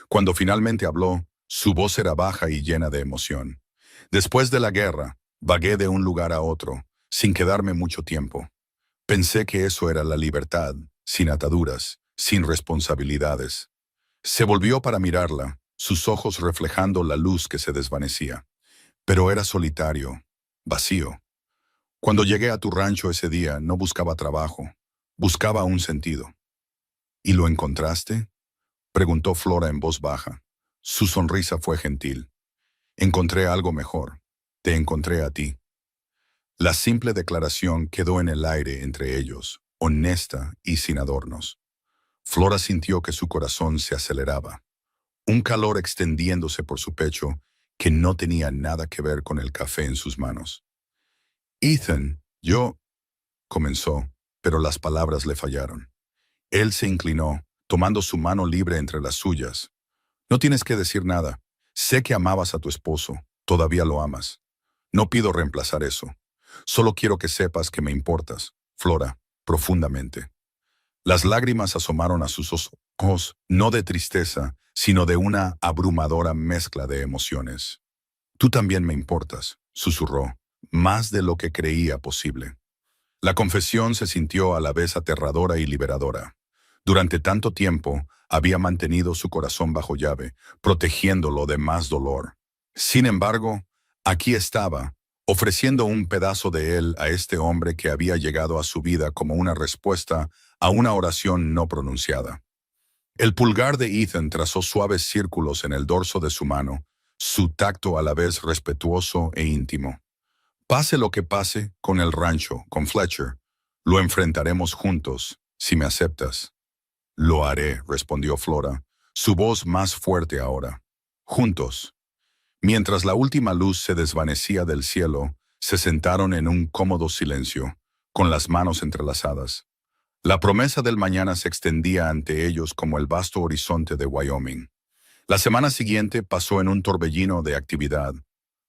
Cuando finalmente habló, su voz era baja y llena de emoción. «Después de la guerra, vagué de un lugar a otro, sin quedarme mucho tiempo. Pensé que eso era la libertad, sin ataduras, sin responsabilidades». Se volvió para mirarla, sus ojos reflejando la luz que se desvanecía. «Pero era solitario, vacío. Cuando llegué a tu rancho ese día no buscaba trabajo, buscaba un sentido». «¿Y lo encontraste?», preguntó Flora en voz baja. Su sonrisa fue gentil. «Encontré algo mejor. Te encontré a ti». La simple declaración quedó en el aire entre ellos, honesta y sin adornos. Flora sintió que su corazón se aceleraba, un calor extendiéndose por su pecho que no tenía nada que ver con el café en sus manos. «Ethan, yo…», comenzó, pero las palabras le fallaron. Él se inclinó, tomando su mano libre entre las suyas. No tienes que decir nada. Sé que amabas a tu esposo. Todavía lo amas. No pido reemplazar eso. Solo quiero que sepas que me importas, Flora, profundamente. Las lágrimas asomaron a sus ojos, no de tristeza, sino de una abrumadora mezcla de emociones. Tú también me importas, susurró, más de lo que creía posible. La confesión se sintió a la vez aterradora y liberadora. Durante tanto tiempo, había mantenido su corazón bajo llave, protegiéndolo de más dolor. Sin embargo, aquí estaba, ofreciendo un pedazo de él a este hombre que había llegado a su vida como una respuesta a una oración no pronunciada. El pulgar de Ethan trazó suaves círculos en el dorso de su mano, su tacto a la vez respetuoso e íntimo. Pase lo que pase con el rancho, con Fletcher, lo enfrentaremos juntos, si me aceptas. Lo haré, respondió Flora, su voz más fuerte ahora. Juntos. Mientras la última luz se desvanecía del cielo, se sentaron en un cómodo silencio, con las manos entrelazadas. La promesa del mañana se extendía ante ellos como el vasto horizonte de Wyoming. La semana siguiente pasó en un torbellino de actividad,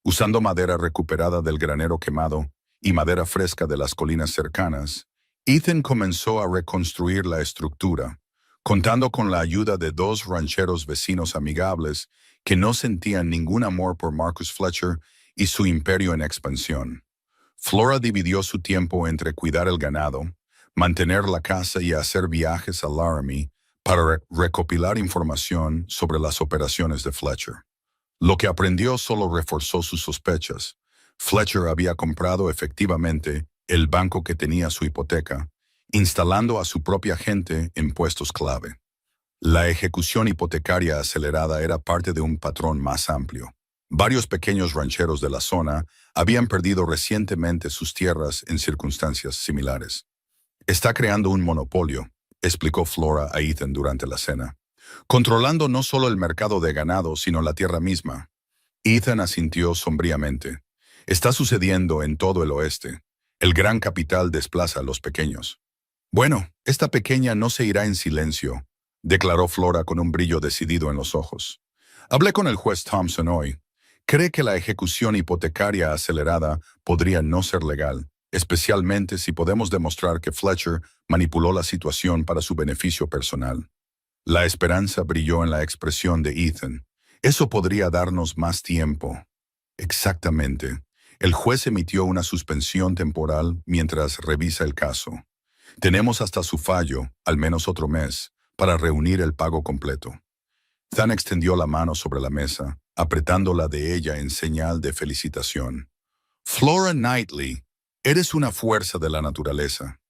usando madera recuperada del granero quemado y madera fresca de las colinas cercanas. Ethan comenzó a reconstruir la estructura, contando con la ayuda de 2 rancheros vecinos amigables que no sentían ningún amor por Marcus Fletcher y su imperio en expansión. Flora dividió su tiempo entre cuidar el ganado, mantener la casa y hacer viajes a Laramie para recopilar información sobre las operaciones de Fletcher. Lo que aprendió solo reforzó sus sospechas. Fletcher había comprado efectivamente el banco que tenía su hipoteca, instalando a su propia gente en puestos clave. La ejecución hipotecaria acelerada era parte de un patrón más amplio. Varios pequeños rancheros de la zona habían perdido recientemente sus tierras en circunstancias similares. Está creando un monopolio, explicó Flora a Ethan durante la cena, controlando no solo el mercado de ganado, sino la tierra misma. Ethan asintió sombríamente. Está sucediendo en todo el oeste. El gran capital desplaza a los pequeños. Bueno, esta pequeña no se irá en silencio, declaró Flora con un brillo decidido en los ojos. Hablé con el juez Thompson hoy. Cree que la ejecución hipotecaria acelerada podría no ser legal, especialmente si podemos demostrar que Fletcher manipuló la situación para su beneficio personal. La esperanza brilló en la expresión de Ethan. Eso podría darnos más tiempo. Exactamente. El juez emitió una suspensión temporal mientras revisa el caso. Tenemos hasta su fallo, al menos otro mes, para reunir el pago completo. Ethan extendió la mano sobre la mesa, apretándola de ella en señal de felicitación. Flora Knightley, eres una fuerza de la naturaleza.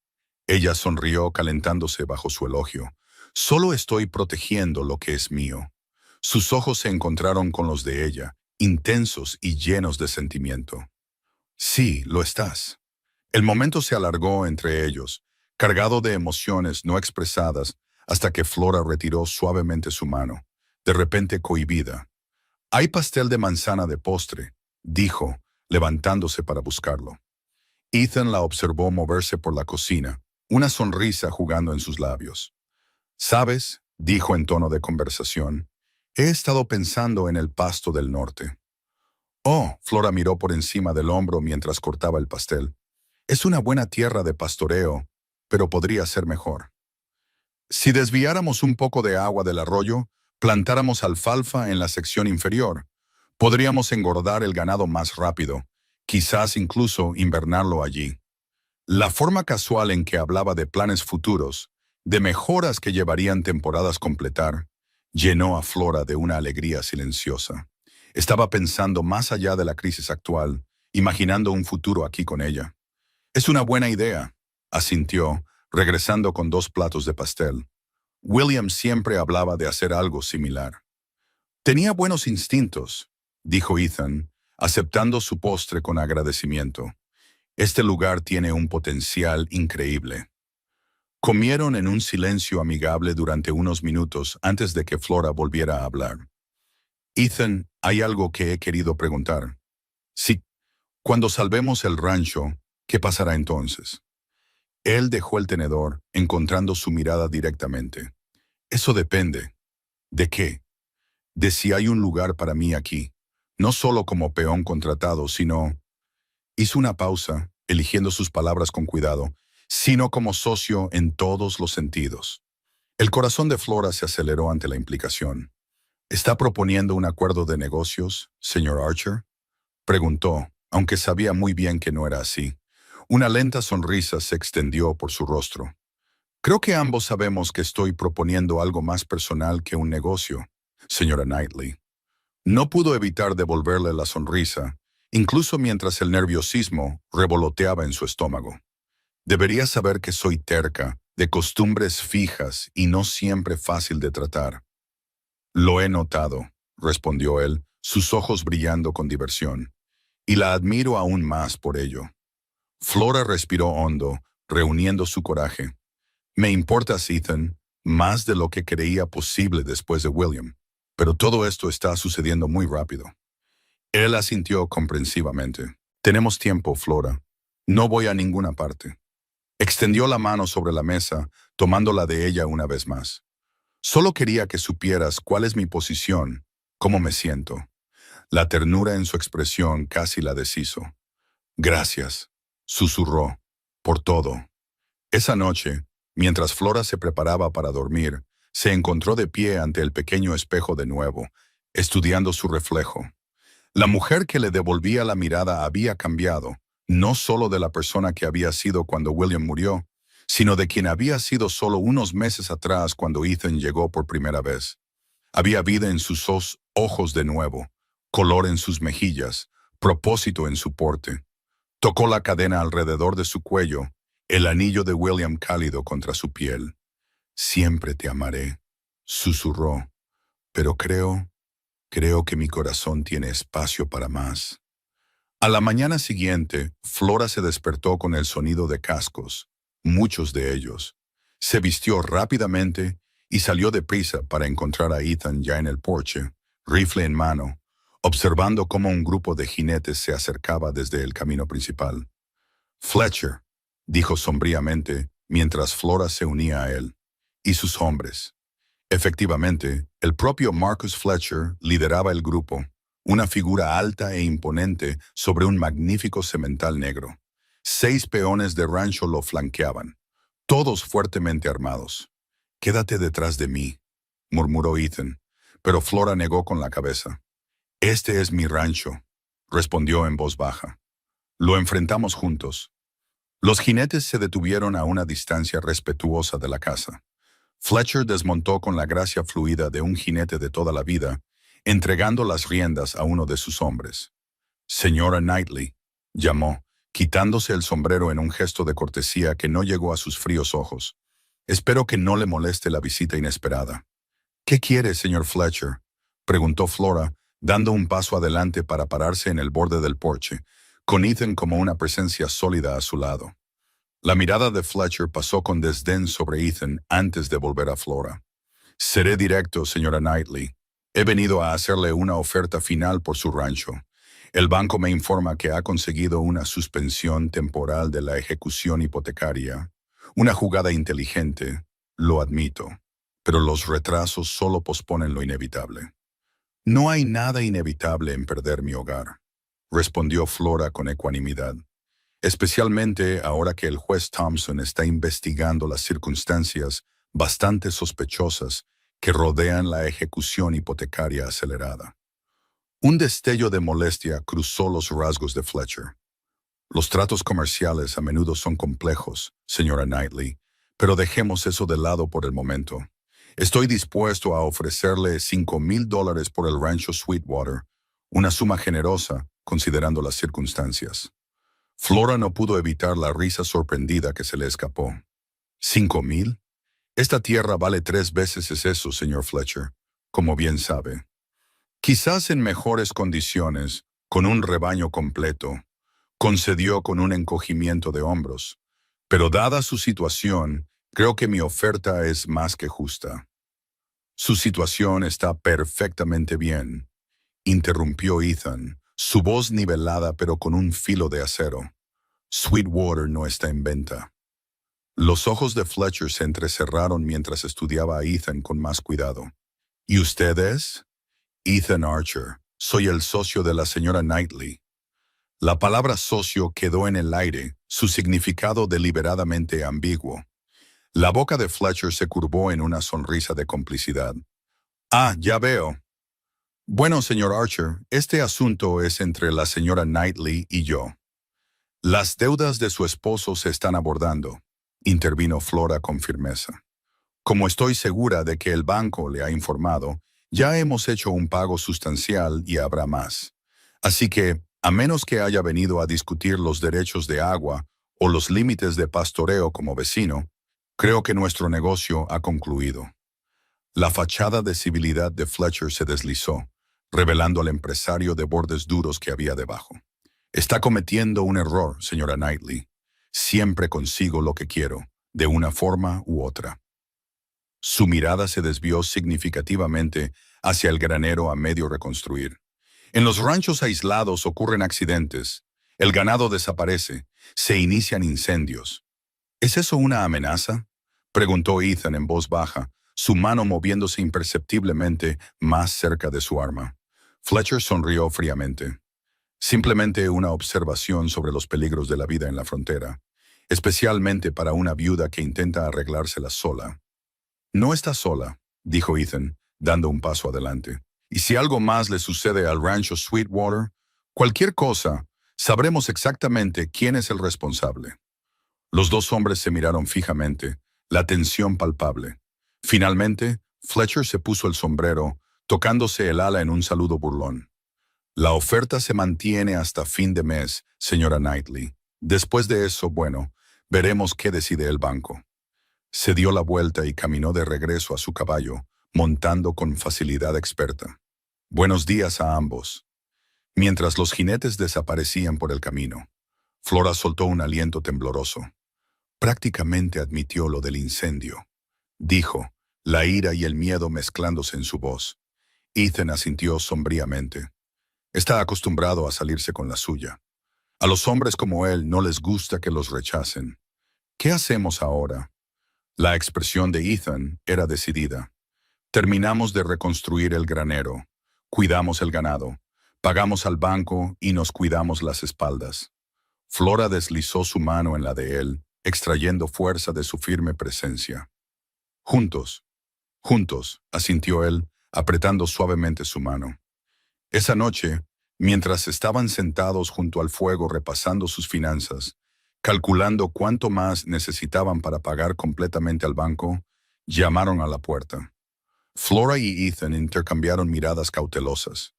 Ella sonrió calentándose bajo su elogio. Solo estoy protegiendo lo que es mío. Sus ojos se encontraron con los de ella, intensos y llenos de sentimiento. Sí, lo estás. El momento se alargó entre ellos, cargado de emociones no expresadas, hasta que Flora retiró suavemente su mano, de repente cohibida. Hay pastel de manzana de postre, dijo, levantándose para buscarlo. Ethan la observó moverse por la cocina, una sonrisa jugando en sus labios. «¿Sabes?», dijo en tono de conversación, «he estado pensando en el pasto del norte». «Oh», Flora miró por encima del hombro mientras cortaba el pastel. «Es una buena tierra de pastoreo, pero podría ser mejor. Si desviáramos un poco de agua del arroyo, plantáramos alfalfa en la sección inferior, podríamos engordar el ganado más rápido, quizás incluso invernarlo allí». La forma casual en que hablaba de planes futuros, de mejoras que llevarían temporadas completar, llenó a Flora de una alegría silenciosa. Estaba pensando más allá de la crisis actual, imaginando un futuro aquí con ella. «Es una buena idea», asintió, regresando con 2 platos de pastel. William siempre hablaba de hacer algo similar. «Tenía buenos instintos», dijo Ethan, aceptando su postre con agradecimiento. «Este lugar tiene un potencial increíble». Comieron en un silencio amigable durante unos minutos antes de que Flora volviera a hablar. «Ethan, hay algo que he querido preguntar. Sí, cuando salvemos el rancho, ¿qué pasará entonces?» Él dejó el tenedor, encontrando su mirada directamente. Eso depende. ¿De qué? De si hay un lugar para mí aquí. No solo como peón contratado, sino... Hizo una pausa, eligiendo sus palabras con cuidado, sino como socio en todos los sentidos. El corazón de Flora se aceleró ante la implicación. ¿Está proponiendo un acuerdo de negocios, señor Archer? Preguntó, aunque sabía muy bien que no era así. Una lenta sonrisa se extendió por su rostro. Creo que ambos sabemos que estoy proponiendo algo más personal que un negocio, señora Knightley. No pudo evitar devolverle la sonrisa, incluso mientras el nerviosismo revoloteaba en su estómago. Debería saber que soy terca, de costumbres fijas y no siempre fácil de tratar. Lo he notado, respondió él, sus ojos brillando con diversión, y la admiro aún más por ello. Flora respiró hondo, reuniendo su coraje. Me importas, Ethan, más de lo que creía posible después de William, pero todo esto está sucediendo muy rápido. Él asintió comprensivamente. Tenemos tiempo, Flora. No voy a ninguna parte. Extendió la mano sobre la mesa, tomándola de ella una vez más. Solo quería que supieras cuál es mi posición, cómo me siento. La ternura en su expresión casi la deshizo. Gracias, susurró, por todo. Esa noche, mientras Flora se preparaba para dormir, se encontró de pie ante el pequeño espejo de nuevo, estudiando su reflejo. La mujer que le devolvía la mirada había cambiado, no solo de la persona que había sido cuando William murió, sino de quien había sido solo unos meses atrás cuando Ethan llegó por primera vez. Había vida en sus ojos de nuevo, color en sus mejillas, propósito en su porte. Tocó la cadena alrededor de su cuello, el anillo de William cálido contra su piel. Siempre te amaré, susurró, pero creo que mi corazón tiene espacio para más. A la mañana siguiente, Flora se despertó con el sonido de cascos, muchos de ellos. Se vistió rápidamente y salió deprisa para encontrar a Ethan ya en el porche, rifle en mano, observando cómo un grupo de jinetes se acercaba desde el camino principal. Fletcher, dijo sombríamente mientras Flora se unía a él, y sus hombres. Efectivamente, el propio Marcus Fletcher lideraba el grupo, una figura alta e imponente sobre un magnífico semental negro. 6 peones de rancho lo flanqueaban, todos fuertemente armados. «Quédate detrás de mí», murmuró Ethan, pero Flora negó con la cabeza. «Este es mi rancho», respondió en voz baja. «Lo enfrentamos juntos». Los jinetes se detuvieron a una distancia respetuosa de la casa. Fletcher desmontó con la gracia fluida de un jinete de toda la vida, entregando las riendas a uno de sus hombres. «Señora Knightley», llamó, quitándose el sombrero en un gesto de cortesía que no llegó a sus fríos ojos. «Espero que no le moleste la visita inesperada». «¿Qué quiere, señor Fletcher?», preguntó Flora, dando un paso adelante para pararse en el borde del porche, con Ethan como una presencia sólida a su lado. La mirada de Fletcher pasó con desdén sobre Ethan antes de volver a Flora. «Seré directo, señora Knightley. He venido a hacerle una oferta final por su rancho. El banco me informa que ha conseguido una suspensión temporal de la ejecución hipotecaria. Una jugada inteligente, lo admito, pero los retrasos solo posponen lo inevitable». «No hay nada inevitable en perder mi hogar», respondió Flora con ecuanimidad. «Especialmente ahora que el juez Thompson está investigando las circunstancias bastante sospechosas que rodean la ejecución hipotecaria acelerada». Un destello de molestia cruzó los rasgos de Fletcher. «Los tratos comerciales a menudo son complejos, señora Knightley, pero dejemos eso de lado por el momento. Estoy dispuesto a ofrecerle $5,000 por el rancho Sweetwater, una suma generosa considerando las circunstancias». Flora no pudo evitar la risa sorprendida que se le escapó. «¿5,000? Esta tierra vale 3 veces eso, señor Fletcher, como bien sabe. Quizás en mejores condiciones, con un rebaño completo», concedió con un encogimiento de hombros. «Pero dada su situación, creo que mi oferta es más que justa». «Su situación está perfectamente bien», interrumpió Ethan, su voz nivelada pero con un filo de acero. «Sweetwater no está en venta». Los ojos de Fletcher se entrecerraron mientras estudiaba a Ethan con más cuidado. ¿Y usted es? Ethan Archer. Soy el socio de la señora Knightley. La palabra socio quedó en el aire, su significado deliberadamente ambiguo. La boca de Fletcher se curvó en una sonrisa de complicidad. Ah, ya veo. Bueno, señor Archer, este asunto es entre la señora Knightley y yo. Las deudas de su esposo se están abordando, intervino Flora con firmeza. Como estoy segura de que el banco le ha informado, ya hemos hecho un pago sustancial y habrá más. Así que, a menos que haya venido a discutir los derechos de agua o los límites de pastoreo como vecino, creo que nuestro negocio ha concluido. La fachada de civilidad de Fletcher se deslizó, revelando al empresario de bordes duros que había debajo. Está cometiendo un error, señora Knightley. Siempre consigo lo que quiero, de una forma u otra. Su mirada se desvió significativamente hacia el granero a medio reconstruir. En los ranchos aislados ocurren accidentes, el ganado desaparece, se inician incendios. ¿Es eso una amenaza?, preguntó Ethan en voz baja, su mano moviéndose imperceptiblemente más cerca de su arma. Fletcher sonrió fríamente. Simplemente una observación sobre los peligros de la vida en la frontera, especialmente para una viuda que intenta arreglársela sola. No está sola, dijo Ethan, dando un paso adelante. Y si algo más le sucede al rancho Sweetwater, cualquier cosa, sabremos exactamente quién es el responsable. Los dos hombres se miraron fijamente, la tensión palpable. Finalmente, Fletcher se puso el sombrero, tocándose el ala en un saludo burlón. La oferta se mantiene hasta fin de mes, señora Knightley. Después de eso, bueno, veremos qué decide el banco. Se dio la vuelta y caminó de regreso a su caballo, montando con facilidad experta. Buenos días a ambos. Mientras los jinetes desaparecían por el camino, Flora soltó un aliento tembloroso. Prácticamente admitió lo del incendio, dijo, la ira y el miedo mezclándose en su voz. Ethan asintió sombríamente. Está acostumbrado a salirse con la suya. A los hombres como él no les gusta que los rechacen. ¿Qué hacemos ahora? La expresión de Ethan era decidida. Terminamos de reconstruir el granero, cuidamos el ganado, pagamos al banco y nos cuidamos las espaldas. Flora deslizó su mano en la de él, extrayendo fuerza de su firme presencia. Juntos, juntos, asintió él, apretando suavemente su mano. Esa noche, mientras estaban sentados junto al fuego repasando sus finanzas, calculando cuánto más necesitaban para pagar completamente al banco, llamaron a la puerta. Flora y Ethan intercambiaron miradas cautelosas.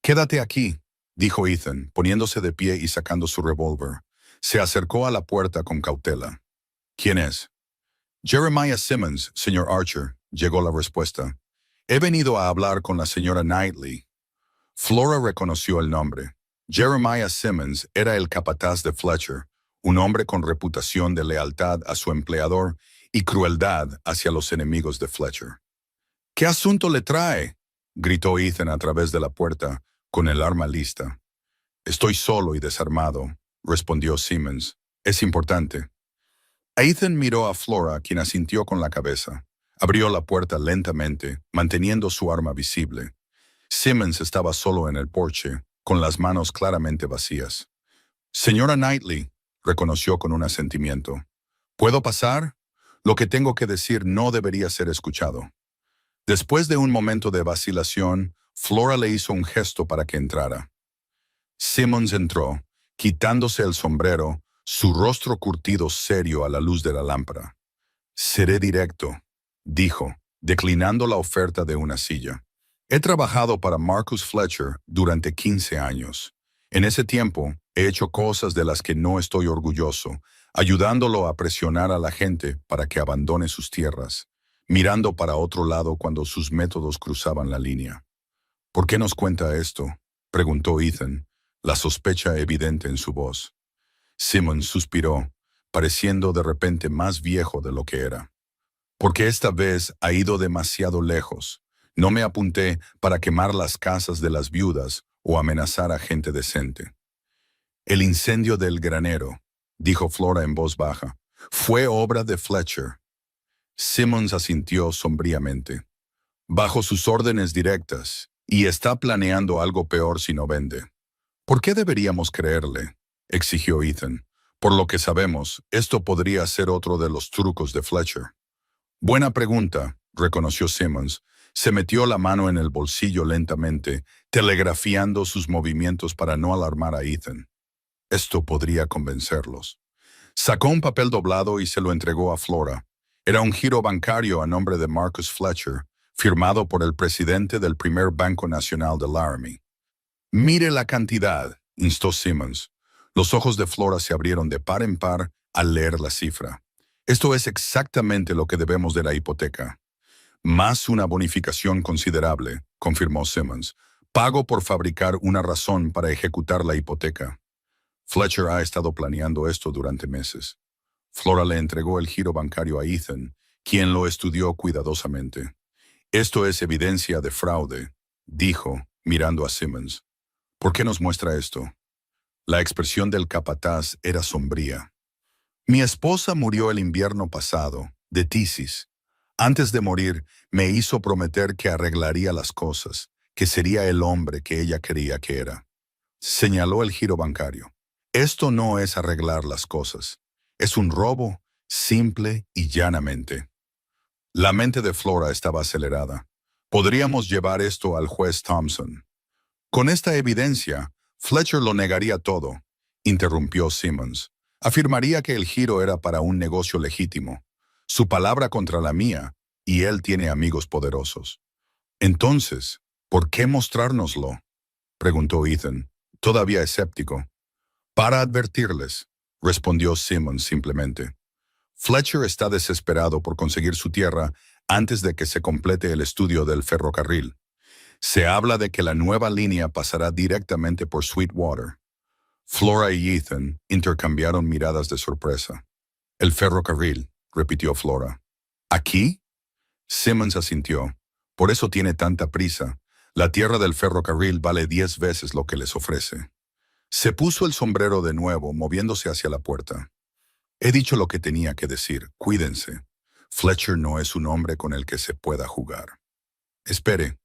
«Quédate aquí», dijo Ethan, poniéndose de pie y sacando su revólver. Se acercó a la puerta con cautela. «¿Quién es?» «Jeremiah Simmons, señor Archer», llegó la respuesta. «He venido a hablar con la señora Knightley». Flora reconoció el nombre. Jeremiah Simmons era el capataz de Fletcher, un hombre con reputación de lealtad a su empleador y crueldad hacia los enemigos de Fletcher. «¿Qué asunto le trae?», gritó Ethan a través de la puerta, con el arma lista. «Estoy solo y desarmado», respondió Simmons. «Es importante». Ethan miró a Flora, quien asintió con la cabeza. Abrió la puerta lentamente, manteniendo su arma visible. Simmons estaba solo en el porche, con las manos claramente vacías. «Señora Knightley», reconoció con un asentimiento. «¿Puedo pasar? Lo que tengo que decir no debería ser escuchado». Después de un momento de vacilación, Flora le hizo un gesto para que entrara. Simmons entró, quitándose el sombrero, su rostro curtido serio a la luz de la lámpara. «Seré directo», dijo, declinando la oferta de una silla. «He trabajado para Marcus Fletcher durante 15 años. En ese tiempo, he hecho cosas de las que no estoy orgulloso, ayudándolo a presionar a la gente para que abandone sus tierras, mirando para otro lado cuando sus métodos cruzaban la línea». «¿Por qué nos cuenta esto?», preguntó Ethan, la sospecha evidente en su voz. Simmons suspiró, pareciendo de repente más viejo de lo que era. «Porque esta vez ha ido demasiado lejos. No me apunté para quemar las casas de las viudas o amenazar a gente decente». «El incendio del granero», dijo Flora en voz baja, Fue obra de Fletcher. Simmons asintió sombríamente. Bajo sus órdenes directas, y está planeando algo peor si no vende. ¿Por qué deberíamos creerle?, exigió Ethan. Por lo que sabemos, esto podría ser otro de los trucos de Fletcher. Buena pregunta, reconoció Simmons. Se metió la mano en el bolsillo lentamente, telegrafiando sus movimientos para no alarmar a Ethan. Esto podría convencerlos. Sacó un papel doblado y se lo entregó a Flora. Era un giro bancario a nombre de Marcus Fletcher, firmado por el presidente del primer Banco Nacional de Laramie. Mire la cantidad, instó Simmons. Los ojos de Flora se abrieron de par en par al leer la cifra. Esto es exactamente lo que debemos de la hipoteca. Más una bonificación considerable, confirmó Simmons. Pago por fabricar una razón para ejecutar la hipoteca. Fletcher ha estado planeando esto durante meses. Flora le entregó el giro bancario a Ethan, quien lo estudió cuidadosamente. Esto es evidencia de fraude, dijo, mirando a Simmons. ¿Por qué nos muestra esto? La expresión del capataz era sombría. Mi esposa murió el invierno pasado, de tisis. Antes de morir, me hizo prometer que arreglaría las cosas, que sería el hombre que ella quería que era. Señaló el giro bancario. Esto no es arreglar las cosas. Es un robo, simple y llanamente. La mente de Flora estaba acelerada. Podríamos llevar esto al juez Thompson. Con esta evidencia, Fletcher lo negaría todo, interrumpió Simmons. Afirmaría que el giro era para un negocio legítimo. Su palabra contra la mía, y él tiene amigos poderosos. Entonces, ¿por qué mostrárnoslo?, preguntó Ethan, todavía escéptico. Para advertirles, respondió Simmons simplemente. Fletcher está desesperado por conseguir su tierra antes de que se complete el estudio del ferrocarril. Se habla de que la nueva línea pasará directamente por Sweetwater. Flora y Ethan intercambiaron miradas de sorpresa. El ferrocarril, repitió Flora. ¿Aquí? Simmons asintió. Por eso tiene tanta prisa. La tierra del ferrocarril vale 10 veces lo que les ofrece. Se puso el sombrero de nuevo, moviéndose hacia la puerta. He dicho lo que tenía que decir. Cuídense. Fletcher no es un hombre con el que se pueda jugar. Espere,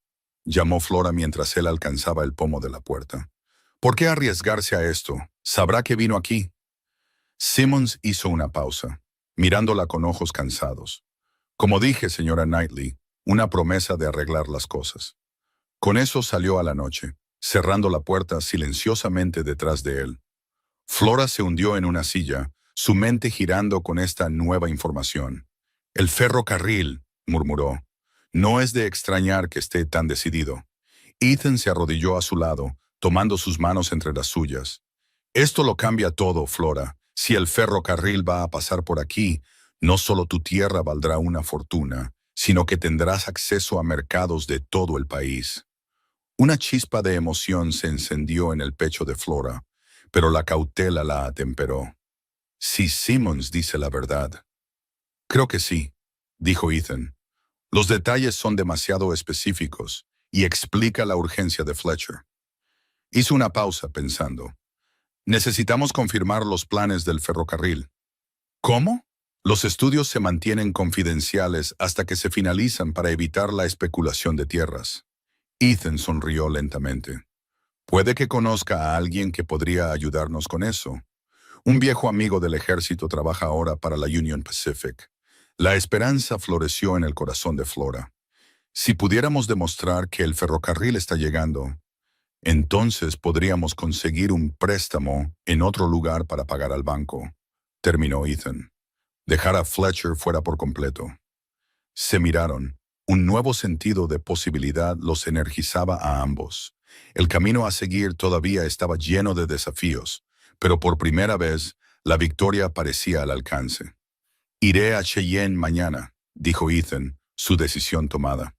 llamó Flora mientras él alcanzaba el pomo de la puerta. ¿Por qué arriesgarse a esto? ¿Sabrá que vino aquí? Simmons hizo una pausa, mirándola con ojos cansados. Como dije, señora Knightley, una promesa de arreglar las cosas. Con eso salió a la noche, cerrando la puerta silenciosamente detrás de él. Flora se hundió en una silla, su mente girando con esta nueva información. El ferrocarril, murmuró. No es de extrañar que esté tan decidido. Ethan se arrodilló a su lado, tomando sus manos entre las suyas. Esto lo cambia todo, Flora. Si el ferrocarril va a pasar por aquí, no solo tu tierra valdrá una fortuna, sino que tendrás acceso a mercados de todo el país. Una chispa de emoción se encendió en el pecho de Flora, pero la cautela la atemperó. Si Simmons dice la verdad. Creo que sí, dijo Ethan. Los detalles son demasiado específicos y explica la urgencia de Fletcher. Hizo una pausa pensando. Necesitamos confirmar los planes del ferrocarril. ¿Cómo? Los estudios se mantienen confidenciales hasta que se finalizan para evitar la especulación de tierras. Ethan sonrió lentamente. Puede que conozca a alguien que podría ayudarnos con eso. Un viejo amigo del ejército trabaja ahora para la Union Pacific. La esperanza floreció en el corazón de Flora. Si pudiéramos demostrar que el ferrocarril está llegando, entonces podríamos conseguir un préstamo en otro lugar para pagar al banco, terminó Ethan. Dejar a Fletcher fuera por completo. Se miraron. Un nuevo sentido de posibilidad los energizaba a ambos. El camino a seguir todavía estaba lleno de desafíos, pero por primera vez la victoria parecía al alcance. Iré a Cheyenne mañana, dijo Ethan, su decisión tomada.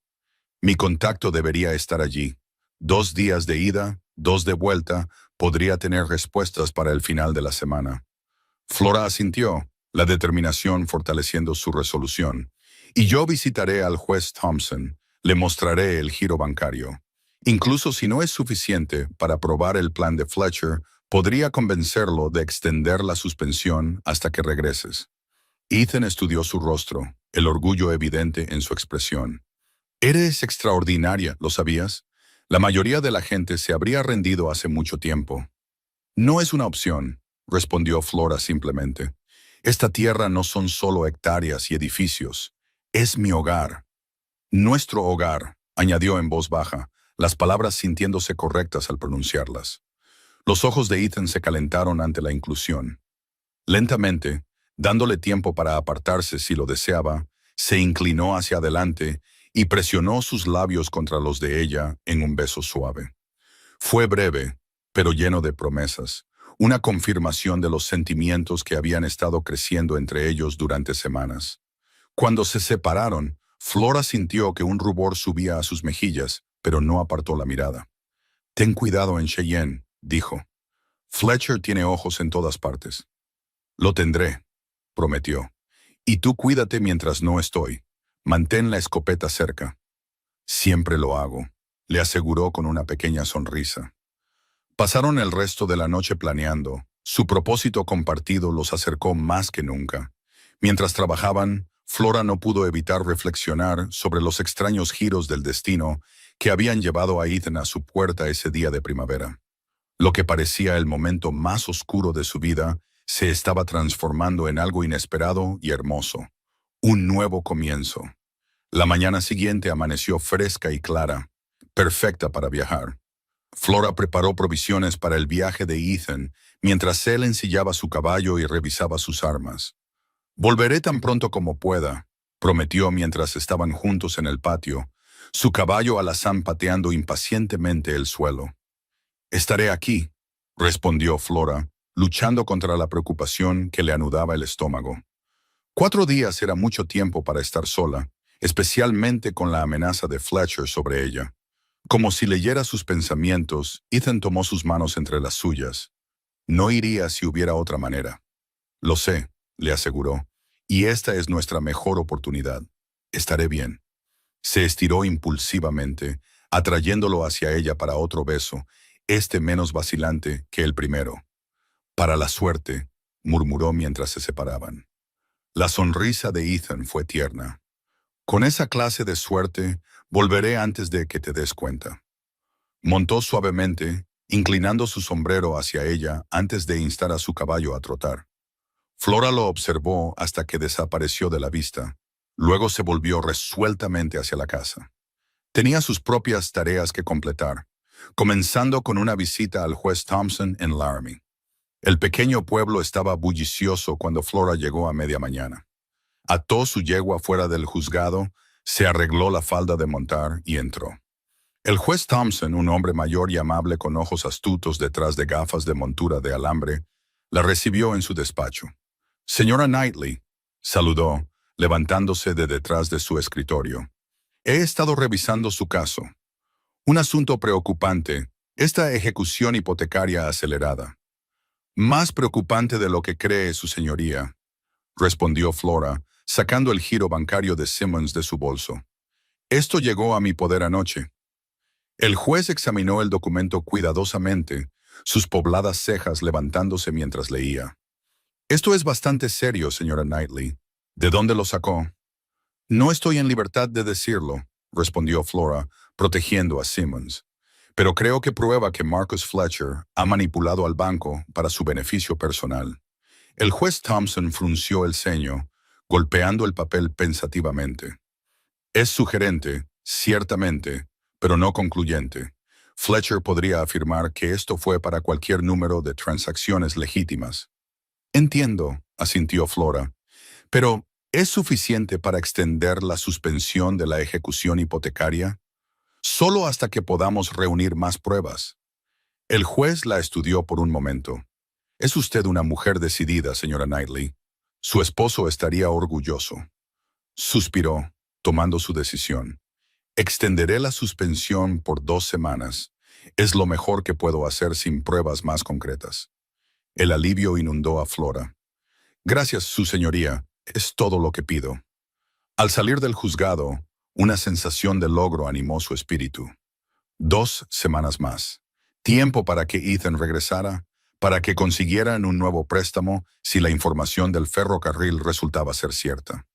Mi contacto debería estar allí. 2 días de ida, 2 de vuelta, podría tener respuestas para el final de la semana. Flora asintió, la determinación fortaleciendo su resolución. Y yo visitaré al juez Thompson, le mostraré el giro bancario. Incluso si no es suficiente para aprobar el plan de Fletcher, podría convencerlo de extender la suspensión hasta que regreses. Ethan estudió su rostro, el orgullo evidente en su expresión. Eres extraordinaria, ¿lo sabías? La mayoría de la gente se habría rendido hace mucho tiempo. No es una opción, respondió Flora simplemente. Esta tierra no son solo hectáreas y edificios. Es mi hogar. Nuestro hogar, añadió en voz baja, las palabras sintiéndose correctas al pronunciarlas. Los ojos de Ethan se calentaron ante la inclusión. Lentamente, dándole tiempo para apartarse si lo deseaba, se inclinó hacia adelante y presionó sus labios contra los de ella en un beso suave. Fue breve, pero lleno de promesas, una confirmación de los sentimientos que habían estado creciendo entre ellos durante semanas. Cuando se separaron, Flora sintió que un rubor subía a sus mejillas, pero no apartó la mirada. «Ten cuidado en Cheyenne», dijo. «Fletcher tiene ojos en todas partes». «Lo tendré», prometió. «Y tú cuídate mientras no estoy. Mantén la escopeta cerca». «Siempre lo hago», le aseguró con una pequeña sonrisa. Pasaron el resto de la noche planeando. Su propósito compartido los acercó más que nunca. Mientras trabajaban, Flora no pudo evitar reflexionar sobre los extraños giros del destino que habían llevado a Ethan a su puerta ese día de primavera. Lo que parecía el momento más oscuro de su vida se estaba transformando en algo inesperado y hermoso. Un nuevo comienzo. La mañana siguiente amaneció fresca y clara, perfecta para viajar. Flora preparó provisiones para el viaje de Ethan mientras él ensillaba su caballo y revisaba sus armas. «Volveré tan pronto como pueda», prometió mientras estaban juntos en el patio, su caballo alazán pateando impacientemente el suelo. «Estaré aquí», respondió Flora, luchando contra la preocupación que le anudaba el estómago. 4 días era mucho tiempo para estar sola, especialmente con la amenaza de Fletcher sobre ella. Como si leyera sus pensamientos, Ethan tomó sus manos entre las suyas. «No iría si hubiera otra manera». «Lo sé», le aseguró, «y esta es nuestra mejor oportunidad. Estaré bien». Se estiró impulsivamente, atrayéndolo hacia ella para otro beso, este menos vacilante que el primero. «Para la suerte», murmuró mientras se separaban. La sonrisa de Ethan fue tierna. «Con esa clase de suerte, volveré antes de que te des cuenta». Montó suavemente, inclinando su sombrero hacia ella antes de instar a su caballo a trotar. Flora lo observó hasta que desapareció de la vista. Luego se volvió resueltamente hacia la casa. Tenía sus propias tareas que completar, comenzando con una visita al juez Thompson en Laramie. El pequeño pueblo estaba bullicioso cuando Flora llegó a media mañana. Ató su yegua fuera del juzgado, se arregló la falda de montar y entró. El juez Thompson, un hombre mayor y amable con ojos astutos detrás de gafas de montura de alambre, la recibió en su despacho. «Señora Knightley», saludó, levantándose de detrás de su escritorio. «He estado revisando su caso. Un asunto preocupante, esta ejecución hipotecaria acelerada». «Más preocupante de lo que cree su señoría», respondió Flora, sacando el giro bancario de Simmons de su bolso. «Esto llegó a mi poder anoche». El juez examinó el documento cuidadosamente, sus pobladas cejas levantándose mientras leía. «Esto es bastante serio, señora Knightley. ¿De dónde lo sacó?» «No estoy en libertad de decirlo», respondió Flora, protegiendo a Simmons. «Pero creo que prueba que Marcus Fletcher ha manipulado al banco para su beneficio personal». El juez Thompson frunció el ceño, golpeando el papel pensativamente. «Es sugerente, ciertamente, pero no concluyente. Fletcher podría afirmar que esto fue para cualquier número de transacciones legítimas». «Entiendo», asintió Flora, «pero ¿es suficiente para extender la suspensión de la ejecución hipotecaria? Solo hasta que podamos reunir más pruebas». El juez la estudió por un momento. «Es usted una mujer decidida, señora Knightley. Su esposo estaría orgulloso». Suspiró, tomando su decisión. «Extenderé la suspensión por 2 semanas. Es lo mejor que puedo hacer sin pruebas más concretas». El alivio inundó a Flora. «Gracias, su señoría. Es todo lo que pido». Al salir del juzgado, una sensación de logro animó su espíritu. 2 semanas más. Tiempo para que Ethan regresara, para que consiguieran un nuevo préstamo si la información del ferrocarril resultaba ser cierta.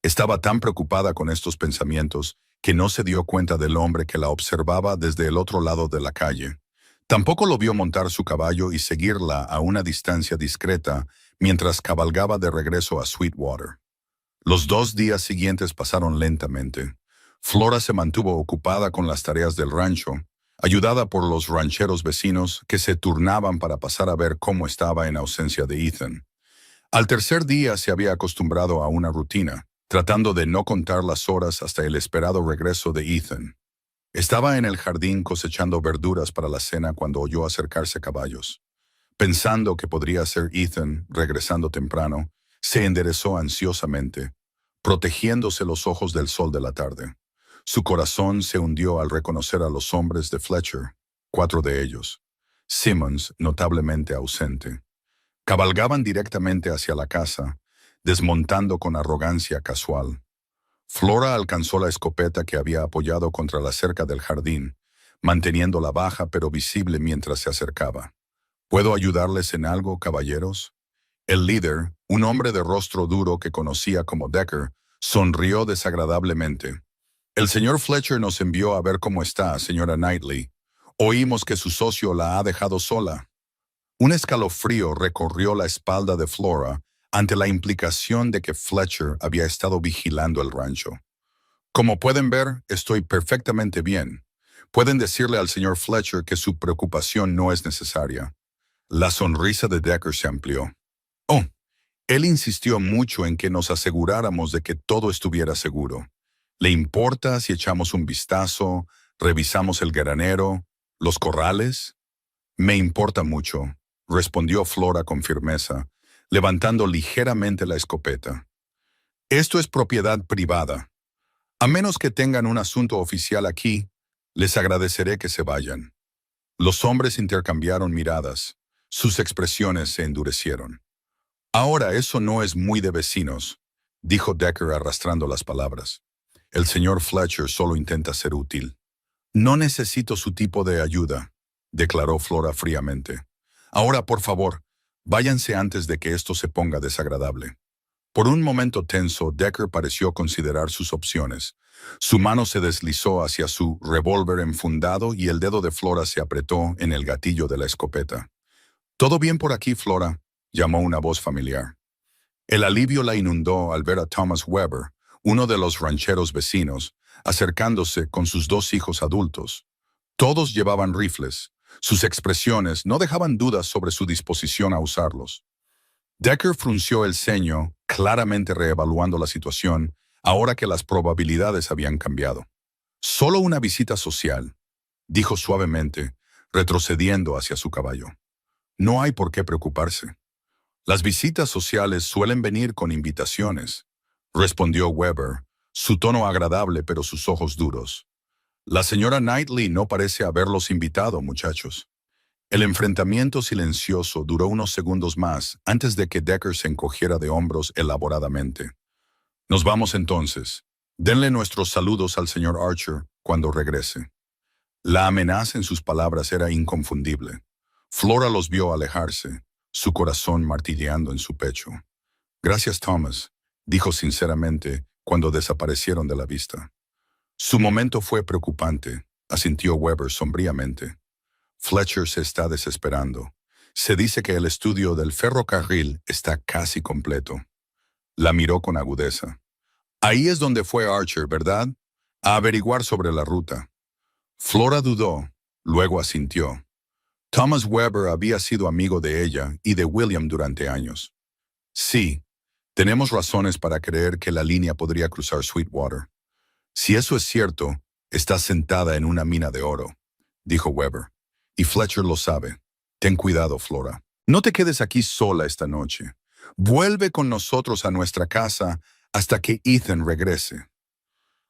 Estaba tan preocupada con estos pensamientos que no se dio cuenta del hombre que la observaba desde el otro lado de la calle. Tampoco lo vio montar su caballo y seguirla a una distancia discreta mientras cabalgaba de regreso a Sweetwater. Los 2 días siguientes pasaron lentamente. Flora se mantuvo ocupada con las tareas del rancho, ayudada por los rancheros vecinos que se turnaban para pasar a ver cómo estaba en ausencia de Ethan. Al tercer día se había acostumbrado a una rutina, tratando de no contar las horas hasta el esperado regreso de Ethan. Estaba en el jardín cosechando verduras para la cena cuando oyó acercarse caballos. Pensando que podría ser Ethan regresando temprano, se enderezó ansiosamente, protegiéndose los ojos del sol de la tarde. Su corazón se hundió al reconocer a los hombres de Fletcher, 4 de ellos. Simmons, notablemente ausente. Cabalgaban directamente hacia la casa, desmontando con arrogancia casual. Flora alcanzó la escopeta que había apoyado contra la cerca del jardín, manteniéndola baja pero visible mientras se acercaba. ¿Puedo ayudarles en algo, caballeros? El líder, un hombre de rostro duro que conocía como Decker, sonrió desagradablemente. El señor Fletcher nos envió a ver cómo está, señora Knightley. Oímos que su socio la ha dejado sola. Un escalofrío recorrió la espalda de Flora ante la implicación de que Fletcher había estado vigilando el rancho. Como pueden ver, estoy perfectamente bien. Pueden decirle al señor Fletcher que su preocupación no es necesaria. La sonrisa de Decker se amplió. Oh, él insistió mucho en que nos aseguráramos de que todo estuviera seguro. ¿Le importa si echamos un vistazo, revisamos el granero, los corrales? Me importa mucho, respondió Flora con firmeza, levantando ligeramente la escopeta. Esto es propiedad privada. A menos que tengan un asunto oficial aquí, les agradeceré que se vayan. Los hombres intercambiaron miradas. Sus expresiones se endurecieron. Ahora eso no es muy de vecinos, dijo Decker arrastrando las palabras. El señor Fletcher solo intenta ser útil. No necesito su tipo de ayuda, declaró Flora fríamente. Ahora, por favor, váyanse antes de que esto se ponga desagradable. Por un momento tenso, Decker pareció considerar sus opciones. Su mano se deslizó hacia su revólver enfundado y el dedo de Flora se apretó en el gatillo de la escopeta. «¿Todo bien por aquí, Flora?», llamó una voz familiar. El alivio la inundó al ver a Thomas Weber, uno de los rancheros vecinos, acercándose con sus 2 hijos adultos. Todos llevaban rifles. Sus expresiones no dejaban dudas sobre su disposición a usarlos. Decker frunció el ceño, claramente reevaluando la situación, ahora que las probabilidades habían cambiado. «Solo una visita social», dijo suavemente, retrocediendo hacia su caballo. «No hay por qué preocuparse. Las visitas sociales suelen venir con invitaciones», respondió Weber, su tono agradable pero sus ojos duros. «La señora Knightley no parece haberlos invitado, muchachos». El enfrentamiento silencioso duró unos segundos más antes de que Decker se encogiera de hombros elaboradamente. «Nos vamos entonces. Denle nuestros saludos al señor Archer cuando regrese». La amenaza en sus palabras era inconfundible. Flora los vio alejarse, su corazón martilleando en su pecho. «Gracias, Thomas», dijo sinceramente cuando desaparecieron de la vista. «Su momento fue preocupante», asintió Weber sombríamente. «Fletcher se está desesperando. Se dice que el estudio del ferrocarril está casi completo». La miró con agudeza. «Ahí es donde fue Archer, ¿verdad? A averiguar sobre la ruta». Flora dudó, luego asintió. Thomas Weber había sido amigo de ella y de William durante años. «Sí, tenemos razones para creer que la línea podría cruzar Sweetwater. Si eso es cierto, está sentada en una mina de oro», dijo Weber. «Y Fletcher lo sabe. Ten cuidado, Flora. No te quedes aquí sola esta noche. Vuelve con nosotros a nuestra casa hasta que Ethan regrese».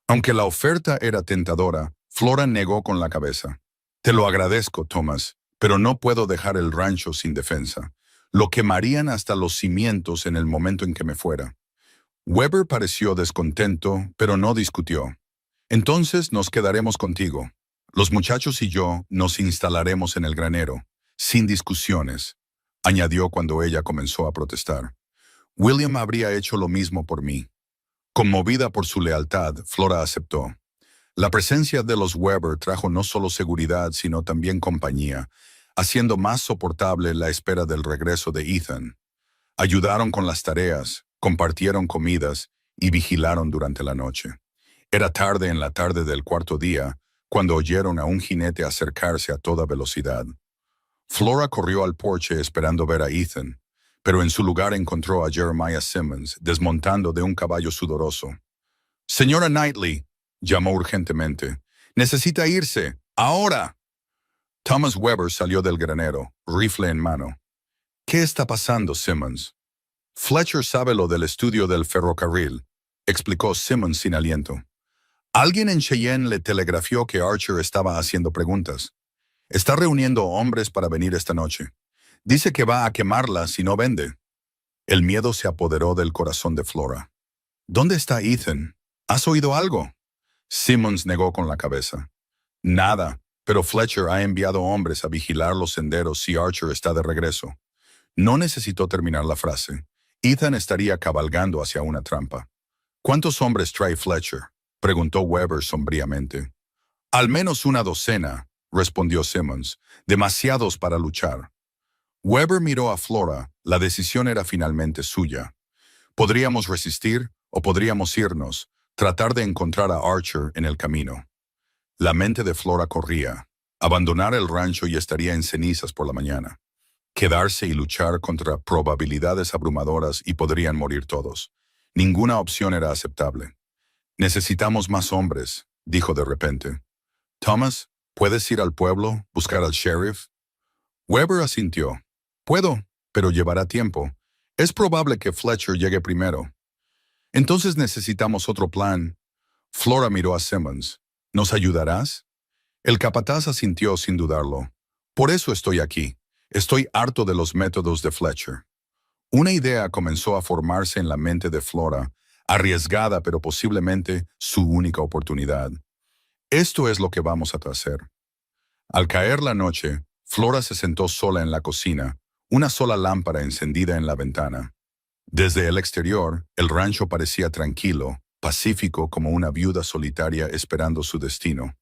Aunque la oferta era tentadora, Flora negó con la cabeza. «Te lo agradezco, Thomas, pero no puedo dejar el rancho sin defensa. Lo quemarían hasta los cimientos en el momento en que me fuera». Weber pareció descontento, pero no discutió. «Entonces nos quedaremos contigo. Los muchachos y yo nos instalaremos en el granero, sin discusiones. añadió cuando ella comenzó a protestar. William habría hecho lo mismo por mí. Conmovida por su lealtad, Flora aceptó. La presencia de los Weber trajo no solo seguridad, sino también compañía, haciendo más soportable la espera del regreso de Ethan. Ayudaron con las tareas, compartieron comidas y vigilaron durante la noche. Era tarde en la tarde del cuarto día, cuando oyeron a un jinete acercarse a toda velocidad. Flora corrió al porche esperando ver a Ethan, pero en su lugar encontró a Jeremiah Simmons desmontando de un caballo sudoroso. «Señora Knightley», llamó urgentemente, «necesita irse, ahora». Thomas Weber salió del granero, rifle en mano. «¿Qué está pasando, Simmons?» «Fletcher sabe lo del estudio del ferrocarril», explicó Simmons sin aliento. «Alguien en Cheyenne le telegrafió que Archer estaba haciendo preguntas. Está reuniendo hombres para venir esta noche. Dice que va a quemarla si no vende». El miedo se apoderó del corazón de Flora. «¿Dónde está Ethan? ¿Has oído algo?» Simmons negó con la cabeza. «Nada, pero Fletcher ha enviado hombres a vigilar los senderos si Archer está de regreso». No necesitó terminar la frase. Ethan estaría cabalgando hacia una trampa. «¿Cuántos hombres trae Fletcher?», preguntó Weber sombríamente. «Al menos una docena», respondió Simmons. «Demasiados para luchar». Weber miró a Flora. La decisión era finalmente suya. Podríamos resistir o podríamos irnos, tratar de encontrar a Archer en el camino. La mente de Flora corría. Abandonar el rancho y estaría en cenizas por la mañana. Quedarse y luchar contra probabilidades abrumadoras y podrían morir todos. Ninguna opción era aceptable. «Necesitamos más hombres», dijo de repente. «Thomas, ¿puedes ir al pueblo, buscar al sheriff?» Weber asintió. «Puedo, pero llevará tiempo. Es probable que Fletcher llegue primero». «Entonces necesitamos otro plan». Flora miró a Simmons. «¿Nos ayudarás?» El capataz asintió sin dudarlo. «Por eso estoy aquí. Estoy harto de los métodos de Fletcher». Una idea comenzó a formarse en la mente de Flora, arriesgada pero posiblemente su única oportunidad. «Esto es lo que vamos a hacer». Al caer la noche, Flora se sentó sola en la cocina, una sola lámpara encendida en la ventana. Desde el exterior, el rancho parecía tranquilo, pacífico como una viuda solitaria esperando su destino.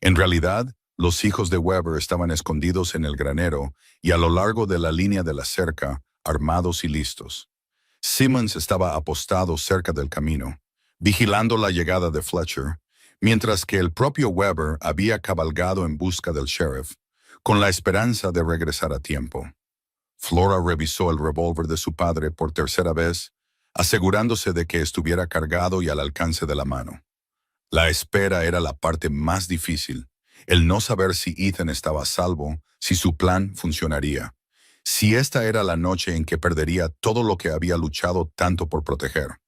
En realidad, los hijos de Weber estaban escondidos en el granero y a lo largo de la línea de la cerca, armados y listos. Simmons estaba apostado cerca del camino, vigilando la llegada de Fletcher, mientras que el propio Weber había cabalgado en busca del sheriff, con la esperanza de regresar a tiempo. Flora revisó el revólver de su padre por tercera vez, asegurándose de que estuviera cargado y al alcance de la mano. La espera era la parte más difícil, el no saber si Ethan estaba a salvo, si su plan funcionaría, si esta era la noche en que perdería todo lo que había luchado tanto por proteger.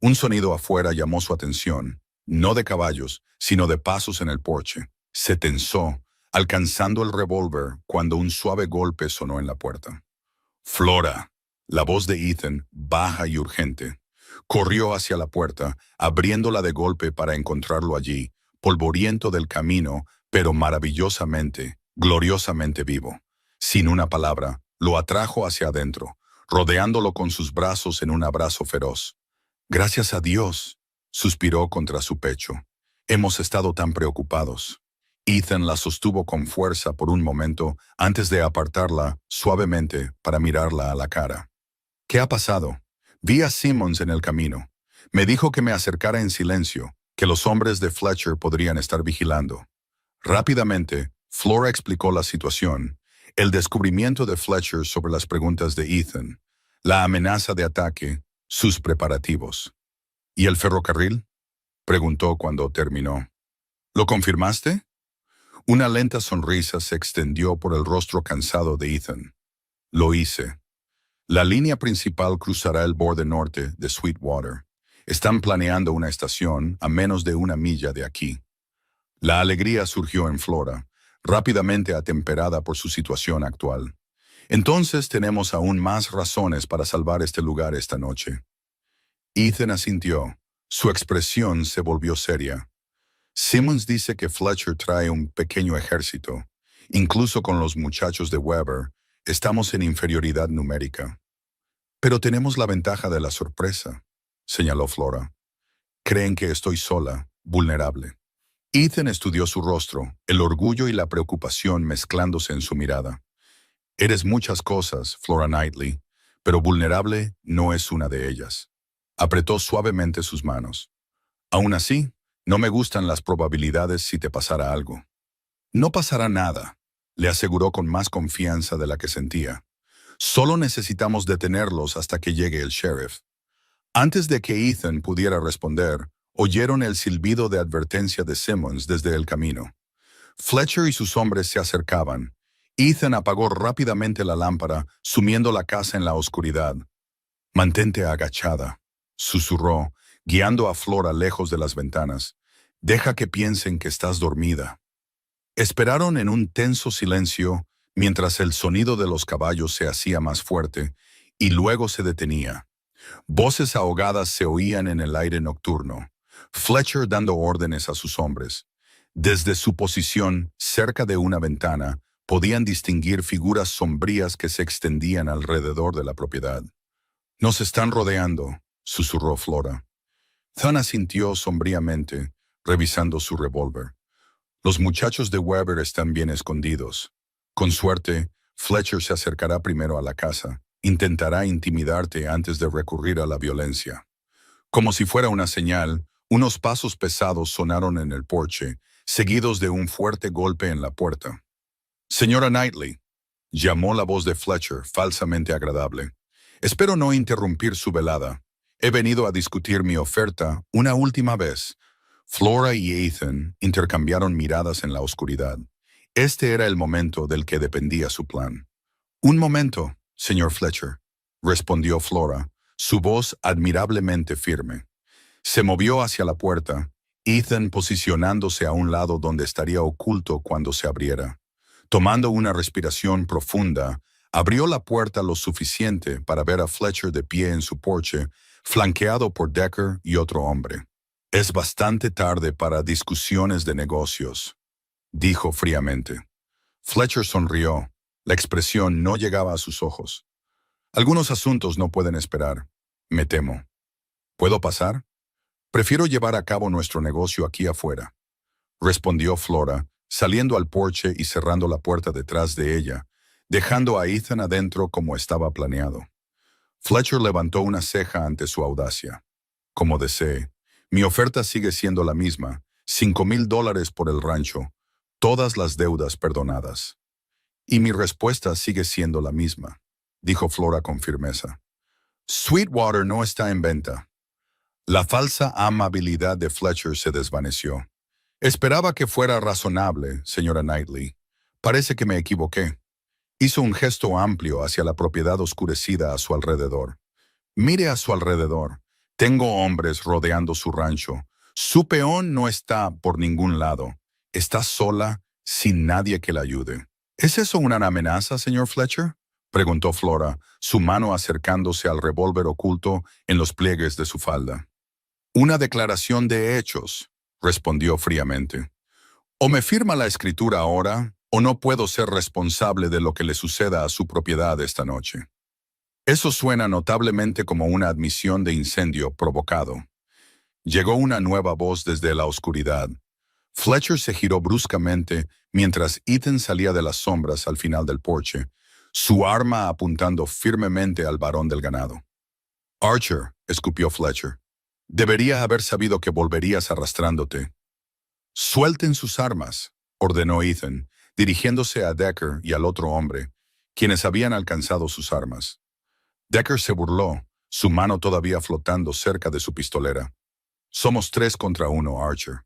Un sonido afuera llamó su atención, no de caballos, sino de pasos en el porche. Se tensó, alcanzando el revólver cuando un suave golpe sonó en la puerta. «Flora», la voz de Ethan, baja y urgente. Corrió hacia la puerta, abriéndola de golpe para encontrarlo allí, polvoriento del camino, pero maravillosamente, gloriosamente vivo. Sin una palabra, lo atrajo hacia adentro, rodeándolo con sus brazos en un abrazo feroz. «Gracias a Dios», suspiró contra su pecho. «Hemos estado tan preocupados». Ethan la sostuvo con fuerza por un momento antes de apartarla suavemente para mirarla a la cara. «¿Qué ha pasado?» «Vi a Simmons en el camino. Me dijo que me acercara en silencio, que los hombres de Fletcher podrían estar vigilando». Rápidamente, Flora explicó la situación, el descubrimiento de Fletcher sobre las preguntas de Ethan, la amenaza de ataque, sus preparativos. «¿Y el ferrocarril?», preguntó cuando terminó. «¿Lo confirmaste?». Una lenta sonrisa se extendió por el rostro cansado de Ethan. «Lo hice. La línea principal cruzará el borde norte de Sweetwater. Están planeando una estación a menos de 1 milla de aquí». La alegría surgió en Flora, rápidamente atemperada por su situación actual. «Entonces tenemos aún más razones para salvar este lugar esta noche». Ethan asintió. Su expresión se volvió seria. «Simmons dice que Fletcher trae un pequeño ejército, incluso con los muchachos de Weber, Estamos en inferioridad numérica. Pero tenemos la ventaja de la sorpresa, señaló Flora. Creen que estoy sola, vulnerable. Ethan estudió su rostro, el orgullo y la preocupación mezclándose en su mirada. Eres muchas cosas, Flora Knightley, pero vulnerable no es una de ellas. Apretó suavemente sus manos. Aún así, no me gustan las probabilidades si te pasara algo. No pasará nada, le aseguró con más confianza de la que sentía. Solo necesitamos detenerlos hasta que llegue el sheriff. Antes de que Ethan pudiera responder, oyeron el silbido de advertencia de Simmons desde el camino. Fletcher y sus hombres se acercaban. Ethan apagó rápidamente la lámpara, sumiendo la casa en la oscuridad. «Mantente agachada», susurró, guiando a Flora lejos de las ventanas. «Deja que piensen que estás dormida». Esperaron en un tenso silencio mientras el sonido de los caballos se hacía más fuerte y luego se detenía. Voces ahogadas se oían en el aire nocturno. Fletcher dando órdenes a sus hombres. Desde su posición, cerca de una ventana, podían distinguir figuras sombrías que se extendían alrededor de la propiedad. «Nos están rodeando», susurró Flora. Thun asintió sombríamente, revisando su revólver. «Los muchachos de Weber están bien escondidos. Con suerte, Fletcher se acercará primero a la casa. Intentará intimidarte antes de recurrir a la violencia». Como si fuera una señal, unos pasos pesados sonaron en el porche, seguidos de un fuerte golpe en la puerta. «Señora Knightley», llamó la voz de Fletcher, falsamente agradable. «Espero no interrumpir su velada. He venido a discutir mi oferta una última vez». Flora y Ethan intercambiaron miradas en la oscuridad. Este era el momento del que dependía su plan. «Un momento, señor Fletcher», respondió Flora, su voz admirablemente firme. Se movió hacia la puerta, Ethan posicionándose a un lado donde estaría oculto cuando se abriera. Tomando una respiración profunda, abrió la puerta lo suficiente para ver a Fletcher de pie en su porche, flanqueado por Decker y otro hombre. «Es bastante tarde para discusiones de negocios», dijo fríamente. Fletcher sonrió. La expresión no llegaba a sus ojos. «Algunos asuntos no pueden esperar, me temo. ¿Puedo pasar? Prefiero llevar a cabo nuestro negocio aquí afuera», respondió Flora, saliendo al porche y cerrando la puerta detrás de ella, dejando a Ethan adentro como estaba planeado. Fletcher levantó una ceja ante su audacia. «Como desee. Mi oferta sigue siendo la misma, $5,000 por el rancho, todas las deudas perdonadas». «Y mi respuesta sigue siendo la misma», dijo Flora con firmeza. «Sweetwater no está en venta». La falsa amabilidad de Fletcher se desvaneció. «Esperaba que fuera razonable, señora Knightley. Parece que me equivoqué». Hizo un gesto amplio hacia la propiedad oscurecida a su alrededor. «Mire a su alrededor. Tengo hombres rodeando su rancho. Su peón no está por ningún lado. Está sola, sin nadie que la ayude». «¿Es eso una amenaza, señor Fletcher?», preguntó Flora, su mano acercándose al revólver oculto en los pliegues de su falda. «Una declaración de hechos», respondió fríamente. «O me firma la escritura ahora, o no puedo ser responsable de lo que le suceda a su propiedad esta noche». Eso suena notablemente como una admisión de incendio provocado. Llegó una nueva voz desde la oscuridad. Fletcher se giró bruscamente mientras Ethan salía de las sombras al final del porche, su arma apuntando firmemente al varón del ganado. «Archer», escupió Fletcher, «debería haber sabido que volverías arrastrándote». «Suelten sus armas», ordenó Ethan, dirigiéndose a Decker y al otro hombre, quienes habían alcanzado sus armas. Decker se burló, su mano todavía flotando cerca de su pistolera. «Somos 3 contra 1, Archer».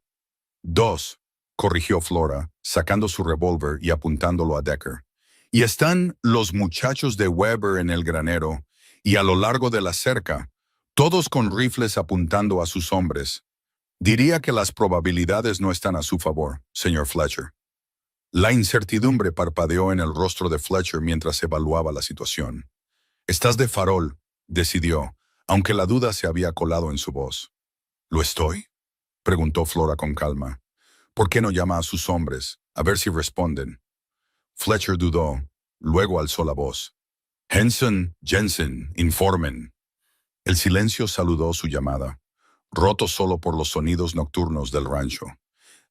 «2», corrigió Flora, sacando su revólver y apuntándolo a Decker. «Y están los muchachos de Weber en el granero, y a lo largo de la cerca, todos con rifles apuntando a sus hombres. Diría que las probabilidades no están a su favor, señor Fletcher». La incertidumbre parpadeó en el rostro de Fletcher mientras evaluaba la situación. «Estás de farol», decidió, aunque la duda se había colado en su voz. «¿Lo estoy?», preguntó Flora con calma. «¿Por qué no llama a sus hombres? A ver si responden». Fletcher dudó. luego alzó la voz. Henson, Jensen, informen. El silencio saludó su llamada, roto solo por los sonidos nocturnos del rancho.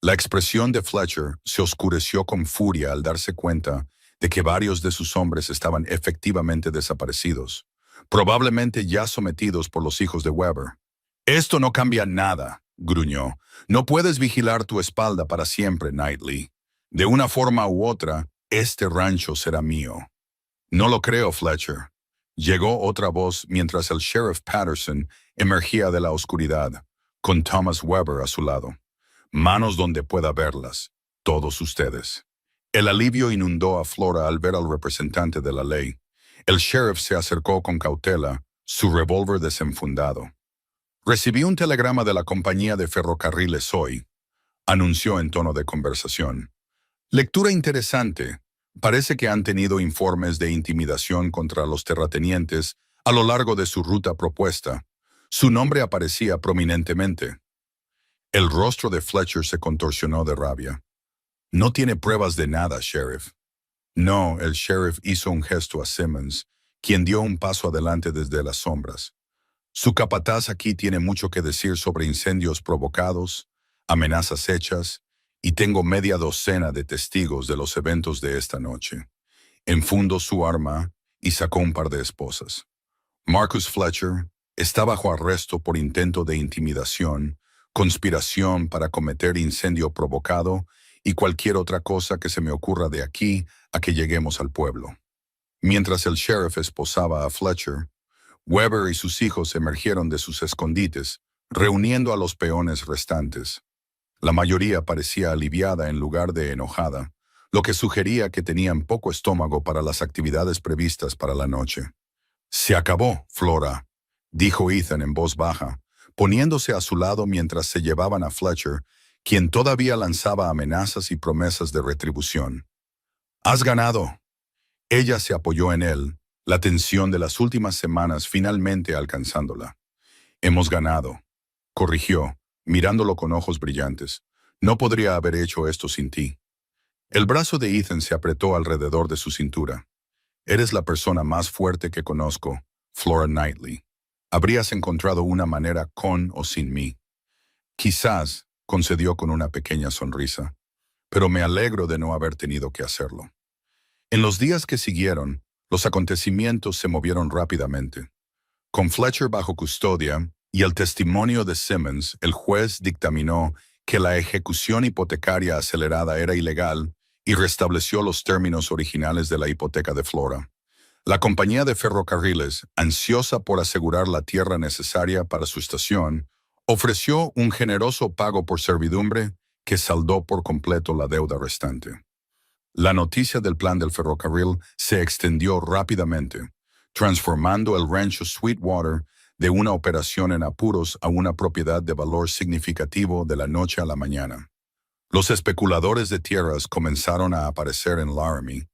La expresión de Fletcher se oscureció con furia al darse cuenta de que varios de sus hombres estaban efectivamente desaparecidos, probablemente ya sometidos por los hijos de Weber. Esto no cambia nada, gruñó. No puedes vigilar tu espalda para siempre, Knightley. De una forma u otra, este rancho será mío. No lo creo, Fletcher. Llegó otra voz mientras el sheriff Patterson emergía de la oscuridad, con Thomas Weber a su lado. Manos donde pueda verlas, todos ustedes. El alivio inundó a Flora al ver al representante de la ley. El sheriff se acercó con cautela, su revólver desenfundado. Recibí un telegrama de la compañía de ferrocarriles hoy, anunció en tono de conversación. Lectura interesante. Parece que han tenido informes de intimidación contra los terratenientes a lo largo de su ruta propuesta. Su nombre aparecía prominentemente. El rostro de Fletcher se contorsionó de rabia. No tiene pruebas de nada, sheriff. No, el sheriff hizo un gesto a Simmons, quien dio un paso adelante desde las sombras. Su capataz aquí tiene mucho que decir sobre incendios provocados, amenazas hechas, y tengo media docena de testigos de los eventos de esta noche. Enfundó su arma y sacó un par de esposas. Marcus Fletcher está bajo arresto por intento de intimidación, conspiración para cometer incendio provocado y cualquier otra cosa que se me ocurra de aquí a que lleguemos al pueblo. Mientras el sheriff esposaba a Fletcher, Weber y sus hijos emergieron de sus escondites, reuniendo a los peones restantes. La mayoría parecía aliviada en lugar de enojada, lo que sugería que tenían poco estómago para las actividades previstas para la noche. «Se acabó, Flora», dijo Ethan en voz baja, poniéndose a su lado mientras se llevaban a Fletcher, quien todavía lanzaba amenazas y promesas de retribución. «Has ganado». Ella se apoyó en él, la tensión de las últimas semanas finalmente alcanzándola. «Hemos ganado», corrigió, mirándolo con ojos brillantes. «No podría haber hecho esto sin ti». El brazo de Ethan se apretó alrededor de su cintura. «Eres la persona más fuerte que conozco, Flora Knightley. Habrías encontrado una manera con o sin mí». «Quizás», concedió con una pequeña sonrisa, «pero me alegro de no haber tenido que hacerlo». En los días que siguieron, los acontecimientos se movieron rápidamente. Con Fletcher bajo custodia y el testimonio de Simmons, el juez dictaminó que la ejecución hipotecaria acelerada era ilegal y restableció los términos originales de la hipoteca de Flora. La compañía de ferrocarriles, ansiosa por asegurar la tierra necesaria para su estación, ofreció un generoso pago por servidumbre que saldó por completo la deuda restante. La noticia del plan del ferrocarril se extendió rápidamente, transformando el rancho Sweetwater de una operación en apuros a una propiedad de valor significativo de la noche a la mañana. Los especuladores de tierras comenzaron a aparecer en Laramie,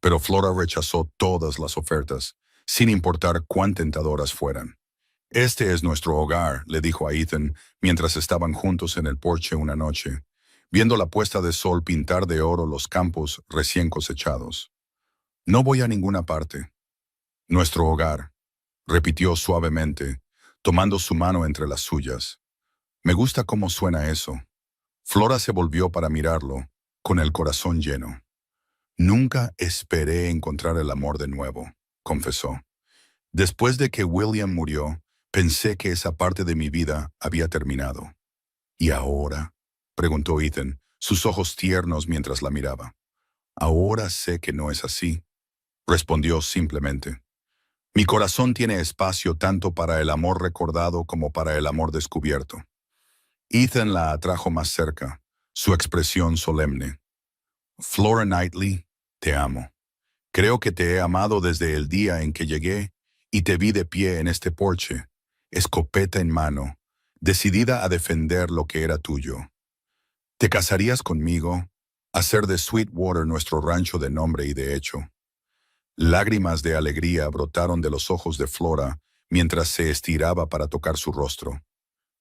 pero Flora rechazó todas las ofertas, sin importar cuán tentadoras fueran. «Este es nuestro hogar», le dijo a Ethan mientras estaban juntos en el porche una noche, viendo la puesta de sol pintar de oro los campos recién cosechados. «No voy a ninguna parte». «Nuestro hogar», repitió suavemente, tomando su mano entre las suyas. «Me gusta cómo suena eso». Flora se volvió para mirarlo, con el corazón lleno. «Nunca esperé encontrar el amor de nuevo», confesó. «Después de que William murió, pensé que esa parte de mi vida había terminado». «¿Y ahora?», preguntó Ethan, sus ojos tiernos mientras la miraba. «Ahora sé que no es así», respondió simplemente. «Mi corazón tiene espacio tanto para el amor recordado como para el amor descubierto». Ethan la atrajo más cerca, su expresión solemne. «Flora Knightley, te amo. Creo que te he amado desde el día en que llegué y te vi de pie en este porche, escopeta en mano, decidida a defender lo que era tuyo. ¿Te casarías conmigo? Hacer de Sweetwater nuestro rancho de nombre y de hecho». Lágrimas de alegría brotaron de los ojos de Flora mientras se estiraba para tocar su rostro.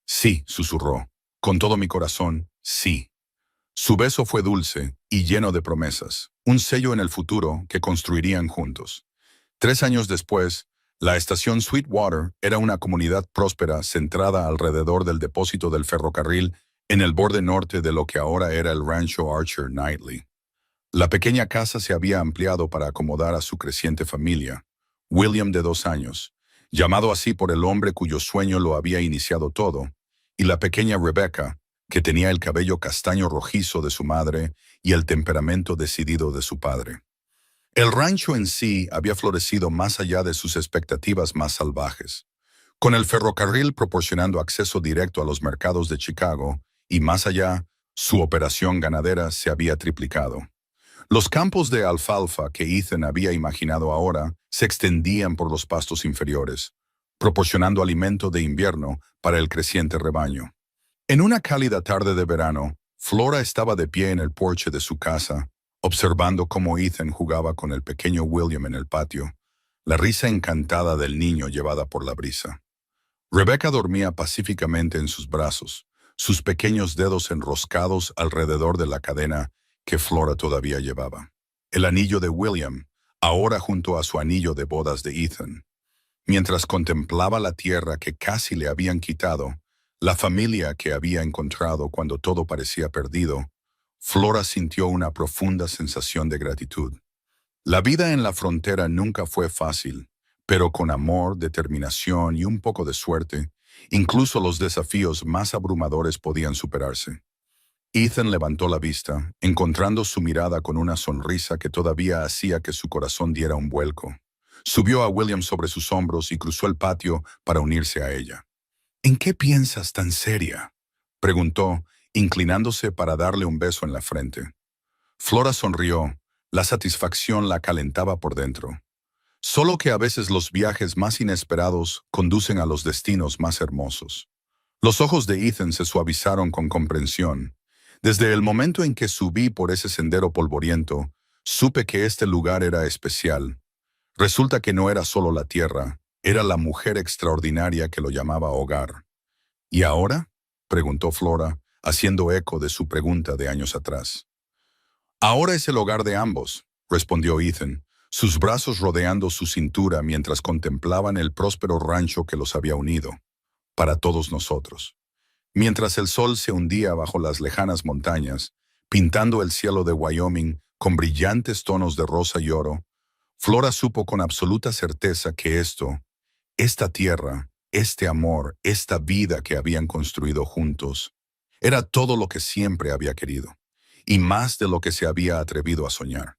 «Sí», susurró, «con todo mi corazón, sí». Su beso fue dulce, y lleno de promesas, un sello en el futuro que construirían juntos. 3 años después, la estación Sweetwater era una comunidad próspera centrada alrededor del depósito del ferrocarril en el borde norte de lo que ahora era el rancho Archer Knightley. La pequeña casa se había ampliado para acomodar a su creciente familia, William de 2 años, llamado así por el hombre cuyo sueño lo había iniciado todo, y la pequeña Rebecca, que tenía el cabello castaño rojizo de su madre y el temperamento decidido de su padre. El rancho en sí había florecido más allá de sus expectativas más salvajes, con el ferrocarril proporcionando acceso directo a los mercados de Chicago, y más allá, su operación ganadera se había triplicado. Los campos de alfalfa que Ethan había imaginado ahora se extendían por los pastos inferiores, proporcionando alimento de invierno para el creciente rebaño. En una cálida tarde de verano, Flora estaba de pie en el porche de su casa, observando cómo Ethan jugaba con el pequeño William en el patio, la risa encantada del niño llevada por la brisa. Rebecca dormía pacíficamente en sus brazos, sus pequeños dedos enroscados alrededor de la cadena que Flora todavía llevaba. El anillo de William, ahora junto a su anillo de bodas de Ethan. Mientras contemplaba la tierra que casi le habían quitado, la familia que había encontrado cuando todo parecía perdido, Flora sintió una profunda sensación de gratitud. La vida en la frontera nunca fue fácil, pero con amor, determinación y un poco de suerte, incluso los desafíos más abrumadores podían superarse. Ethan levantó la vista, encontrando su mirada con una sonrisa que todavía hacía que su corazón diera un vuelco. Subió a William sobre sus hombros y cruzó el patio para unirse a ella. ¿En qué piensas tan seria?, preguntó, inclinándose para darle un beso en la frente. Flora sonrió. La satisfacción la calentaba por dentro. Solo que a veces los viajes más inesperados conducen a los destinos más hermosos. Los ojos de Ethan se suavizaron con comprensión. Desde el momento en que subí por ese sendero polvoriento, supe que este lugar era especial. Resulta que no era solo la tierra, era la mujer extraordinaria que lo llamaba hogar. ¿Y ahora?, preguntó Flora, haciendo eco de su pregunta de años atrás. Ahora es el hogar de ambos, respondió Ethan, sus brazos rodeando su cintura mientras contemplaban el próspero rancho que los había unido. Para todos nosotros. Mientras el sol se hundía bajo las lejanas montañas, pintando el cielo de Wyoming con brillantes tonos de rosa y oro, Flora supo con absoluta certeza que esta tierra, este amor, esta vida que habían construido juntos, era todo lo que siempre había querido, y más de lo que se había atrevido a soñar.